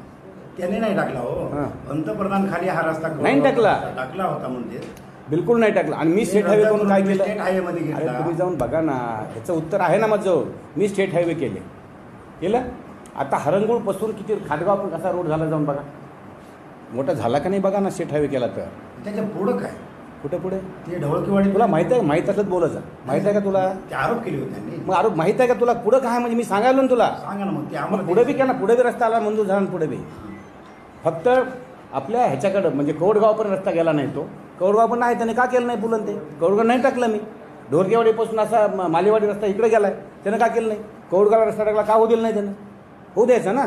त्याने नाही टाकला हो. हां. पंतप्रधान खाली हा रस्ता नाही टाकला. टाकला होता म्हणते. बिलकुल नाही टाकला. आणि मी स्टेट हायवे करून काय केलं? स्टेट हायवेमध्ये अरे घेतला. तुम्ही जाऊन बघा ना, ह्याचं उत्तर आहे ना माझं. मी स्टेट हायवे केलं. आता हरंगुळपासून किती खाटगाव कसा रोड झाला जाऊन बघा. मोठा झाला का नाही बघा ना स्टेट हायवे केला तर. त्याच्या पुढं काय? कुठं पुढे? ते ढवळकेवाडी तुला माहित आहे? माहीत असत बोलायचं. माहित आहे का तुला? ते आरोप केले होते त्यांनी. मग आरोप माहित आहे का तुला? पुढं काय म्हणजे मी सांगायलो ना तुला. सांगा ना मग ते मग आम्हाला. पुढे बी केला, पुढे बी रस्ता आला, मंजूर झाला पुढे बी. फक्त आपल्या ह्याच्याकडं म्हणजे कवडगाव पण रस्ता गेला नाही. तो कवडगाव पण नाही, त्याने का केलं नाही पुलन? ते कवडगाव नाही टाकलं मी. ढोरकेवाडीपासून असा मालेवाडी रस्ता इकडे गेला आहे, त्यानं का केलं नाही? कवडगावला रस्ता टाकला का? होऊ दिलं नाही त्यानं? होऊ द्यायचं ना.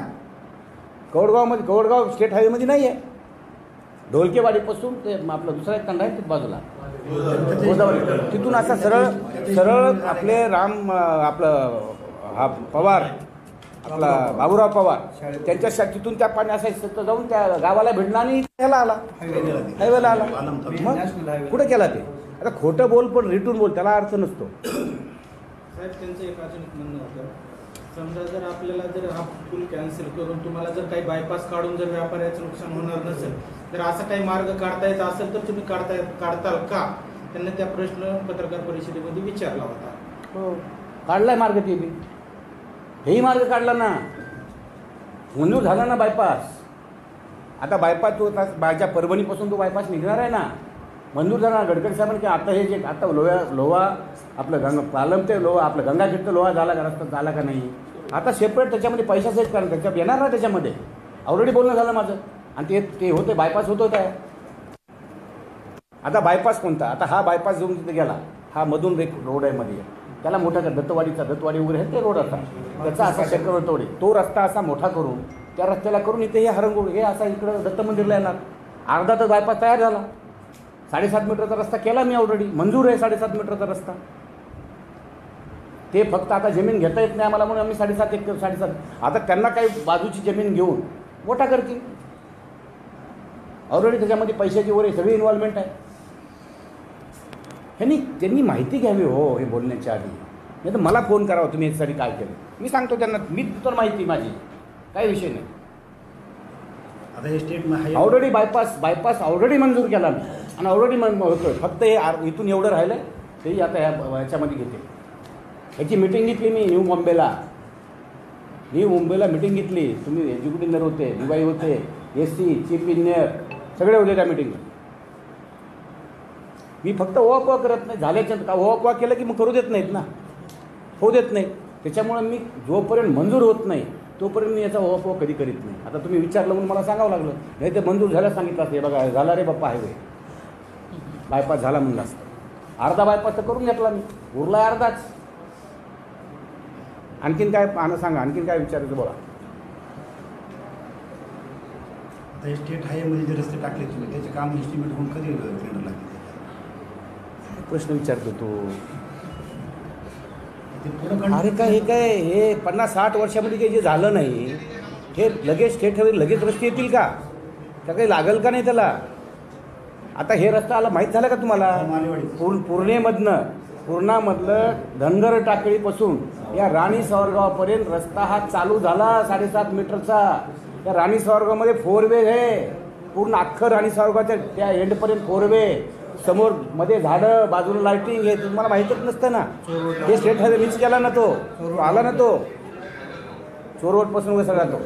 कवडगाव स्टेट हायवेमध्ये नाही आहे. ढोलकेवाडीपासून ते आपलं दुसरा एक तंडा आहे तिथे बाजूला गोदावरी, तिथून असा सरळ आपले आपलं हा पवार, आपला बाबूराव पवार त्यांच्या तिथून त्या पाणी असायचं जाऊन त्या गावाला भिडला आणि ह्याला आला, हायवेला आला. मग कुठे केला ते? आता खोटं बोल पण रिटून बोल, त्याला अर्थ नसतो. साहेब त्यांचं एक अजून म्हणणं होतं, समजा जर आपल्याला जर हा पूल कॅन्सल करून तुम्हाला जर काही बायपास काढून जर व्यापाऱ्याचं नुकसान होणार नसेल तर असा काही मार्ग काढता येत असेल तर तुम्ही काढताल का? त्यांना त्या प्रश्न पत्रकार परिषदेमध्ये विचारला होता. हो, काढलाय मार्ग ते बी. हेही मार्ग काढला ना, मंजूर झाला ना बायपास. आता बायपास तो बायच्या परभणीपासून तो बायपास निघणार आहे ना, मंजूर झाला. गडकरी साहेबांनी की आता हे जे आता लोहा आपलं पालम ते लोहा आपलं गंगाखेड लोहा झाला का, रस्ता झाला का नाही? आता सेपरेट त्याच्यामध्ये पैसा सेट करा, त्याच्यात येणार ना. त्याच्यामध्ये ऑलरेडी बोलणं झालं माझं. आणि ते होते बायपास होत होता. आता बायपास कोणता? आता हा बायपास जाऊन तिथे गेला, हा मधून रोड आहे मध्ये, त्याला मोठा कर, दत्तवाडी वगैरे आहे ते रोड असा, त्याचा असा शेकरतोडे तो रस्ता असा मोठा करून त्या रस्त्याला करून इथे हे हरंगोळ हे असा इकडं दत्त मंदिरला येणार. अर्धा तर बायपास तयार झाला. 7.5 मीटरचा रस्ता केला मी ऑलरेडी, मंजूर आहे 7.5 मीटरचा रस्ता. ते फक्त आता जमीन घेता येत नाही आम्हाला म्हणून आम्ही 7.5 एकर 7.5. आता त्यांना काही बाजूची जमीन घेऊन मोठा करतील. ऑलरेडी त्याच्यामध्ये पैशाची वगैरे सगळी इन्व्हॉल्वमेंट आहे. त्यांनी माहिती घ्यावी हो हे बोलण्याच्या आधी. नाही तर मला फोन करावा तुम्ही याच्यासाठी काय केलं, मी सांगतो त्यांना. मी तर माहिती माझी काही विषय नाही. आता हे स्टेट ऑलरेडी बायपास ऑलरेडी मंजूर केला मी आणि ऑलरेडी होतोय. फक्त हे इथून एवढं राहिलं तेही आता ह्याच्यामध्ये घेते. ह्याची मिटिंग घेतली मी न्यू मुंबईला मिटिंग घेतली. तुम्ही एक्झिक्युटिव्ह होते, दिवाळी होते, SC चीफ इंजिनियर सगळे होते त्या मिटिंगला. मी फक्त ओवापवा करत नाही. झाल्याच्या का ओवापवा केलं की मग करू देत नाहीत ना, होऊ देत नाही. त्याच्यामुळे मी जोपर्यंत मंजूर होत नाही तोपर्यंत मी याचा ओवापवा कधी करीत नाही. आता तुम्ही विचारलं म्हणून मला सांगावं लागलं, नाही ते मंजूर झालं सांगितलं असते. बघा झाला रे बाप्पा हायवे, बायपास झाला म्हणलं असतं. अर्धा बायपास तर करून घेतला मी, उरला अर्धाच. आणखीन काय सांगा, आणखीन काय विचारायचं बोला. आता हे स्टेट हायवेमध्ये जे रस्ते टाकले तुम्ही त्याचे काम एस्टिमेट होऊन कधी टेंडर लागते? प्रश्न विचारतो तो. ते पुढं अरे काय हे 50-60 वर्षामध्ये काही जे झालं नाही हे लगेच स्टेट हायवे लगेच रस्ते येतील का काही लागल का नाही त्याला? आता हे रस्ता आला माहीत झाला का तुम्हाला? मालेवाडी. पूर्णामधलं धनगर टाकळीपासून या राणी सावरगावपर्यंत रस्ता हा चालू झाला 7.5 मीटरचा. त्या राणी सावरगावमध्ये 4 वे आहे. पूर्ण अख्खं राणी सावरगावच्या त्या एंडपर्यंत 4 वे. समोर मध्ये झाडं, बाजूला लाईटिंग, हे तुम्हाला माहीतच नसतं ना. हे स्टेट हायवे मीच केला ना, तो आला ना, तो चोर रोडपासून सगळा तो.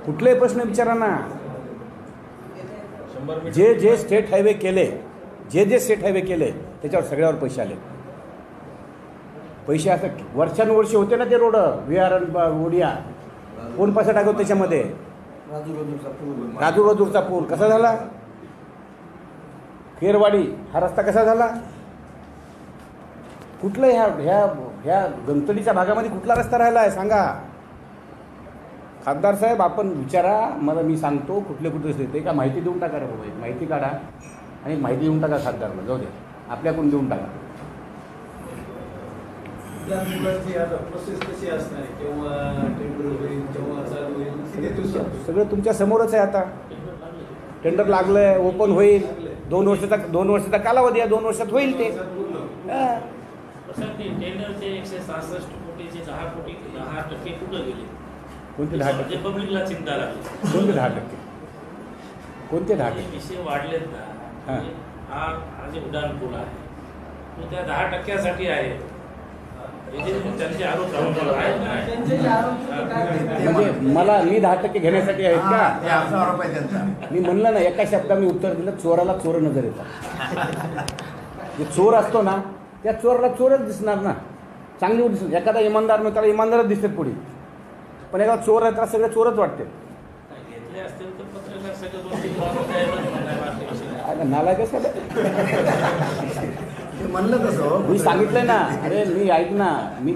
कुठलेही प्रश्न विचारा ना. 100 मीटर जे स्टेट हायवे केले, जे स्टेट हायवे केले त्याच्यावर सगळ्यावर पैसे आले. पैसे असं वर्षानुवर्षे होते ना ते रोड. विहार ओडिया कोण पैसा टाकतो त्याच्यामध्ये? राजूरचा पूल कसा झाला? खेरवाडी हा रस्ता कसा झाला? कुठलं ह्या गंतडीच्या भागामध्ये कुठला रस्ता राहिला आहे सांगा? खासदार साहेब आपण विचारा मला, मी सांगतो कुठले ते का माहिती देऊन टाका रे बाबा. एक माहिती काढा आणि माहिती देऊन टाका खासदारला. जाऊ द्या, आपल्याकडून देऊन टाका. या मुलांची आता प्रोसेस कशी असणार आहे? केव्हा टेंडर होईल, केव्हा चालू होईल, किती दिवसात? सगळं तुमच्या समोरच आहे. आता टेंडर लागलंय, ओपन होईल. 2 वर्षाचा कालावधी आहे. 2 वर्षात होईल ते. हां. सर ते टेंडरचे 166 कोटीचे 10% कुठं गेले? कोणते 10%? म्हणजे पब्लिकला चिंता लागली. कोणते 10%? कोणते 10%? विषय वाढलेत ना. हां. हा जे उड्डाण पूल आहे तो त्या 10% आहे. त्यांचे आरोप आहेत ना. म्हणजे मी 10% घेण्यासाठी आहेत का? ते असा आरोप आहे त्यांचा. मी म्हणलं ना, एका शब्दात मी उत्तर दिलं, चोराला चोर नजर येतात. जे चोर असतो ना त्या चोराला चोरच दिसणार ना. चांगली दिसणार. एखादा इमानदार न त्याला इमानदारच दिसतात पुढे. पण एखादा चोर आहे त्याला सगळे चोरच वाटते. घेतले असतील तर पत्रकार सगळं गोष्टी नाला कसं ते म्हणलं कसं मी सांगितलंय ना. अरे मी ऐक ना, मी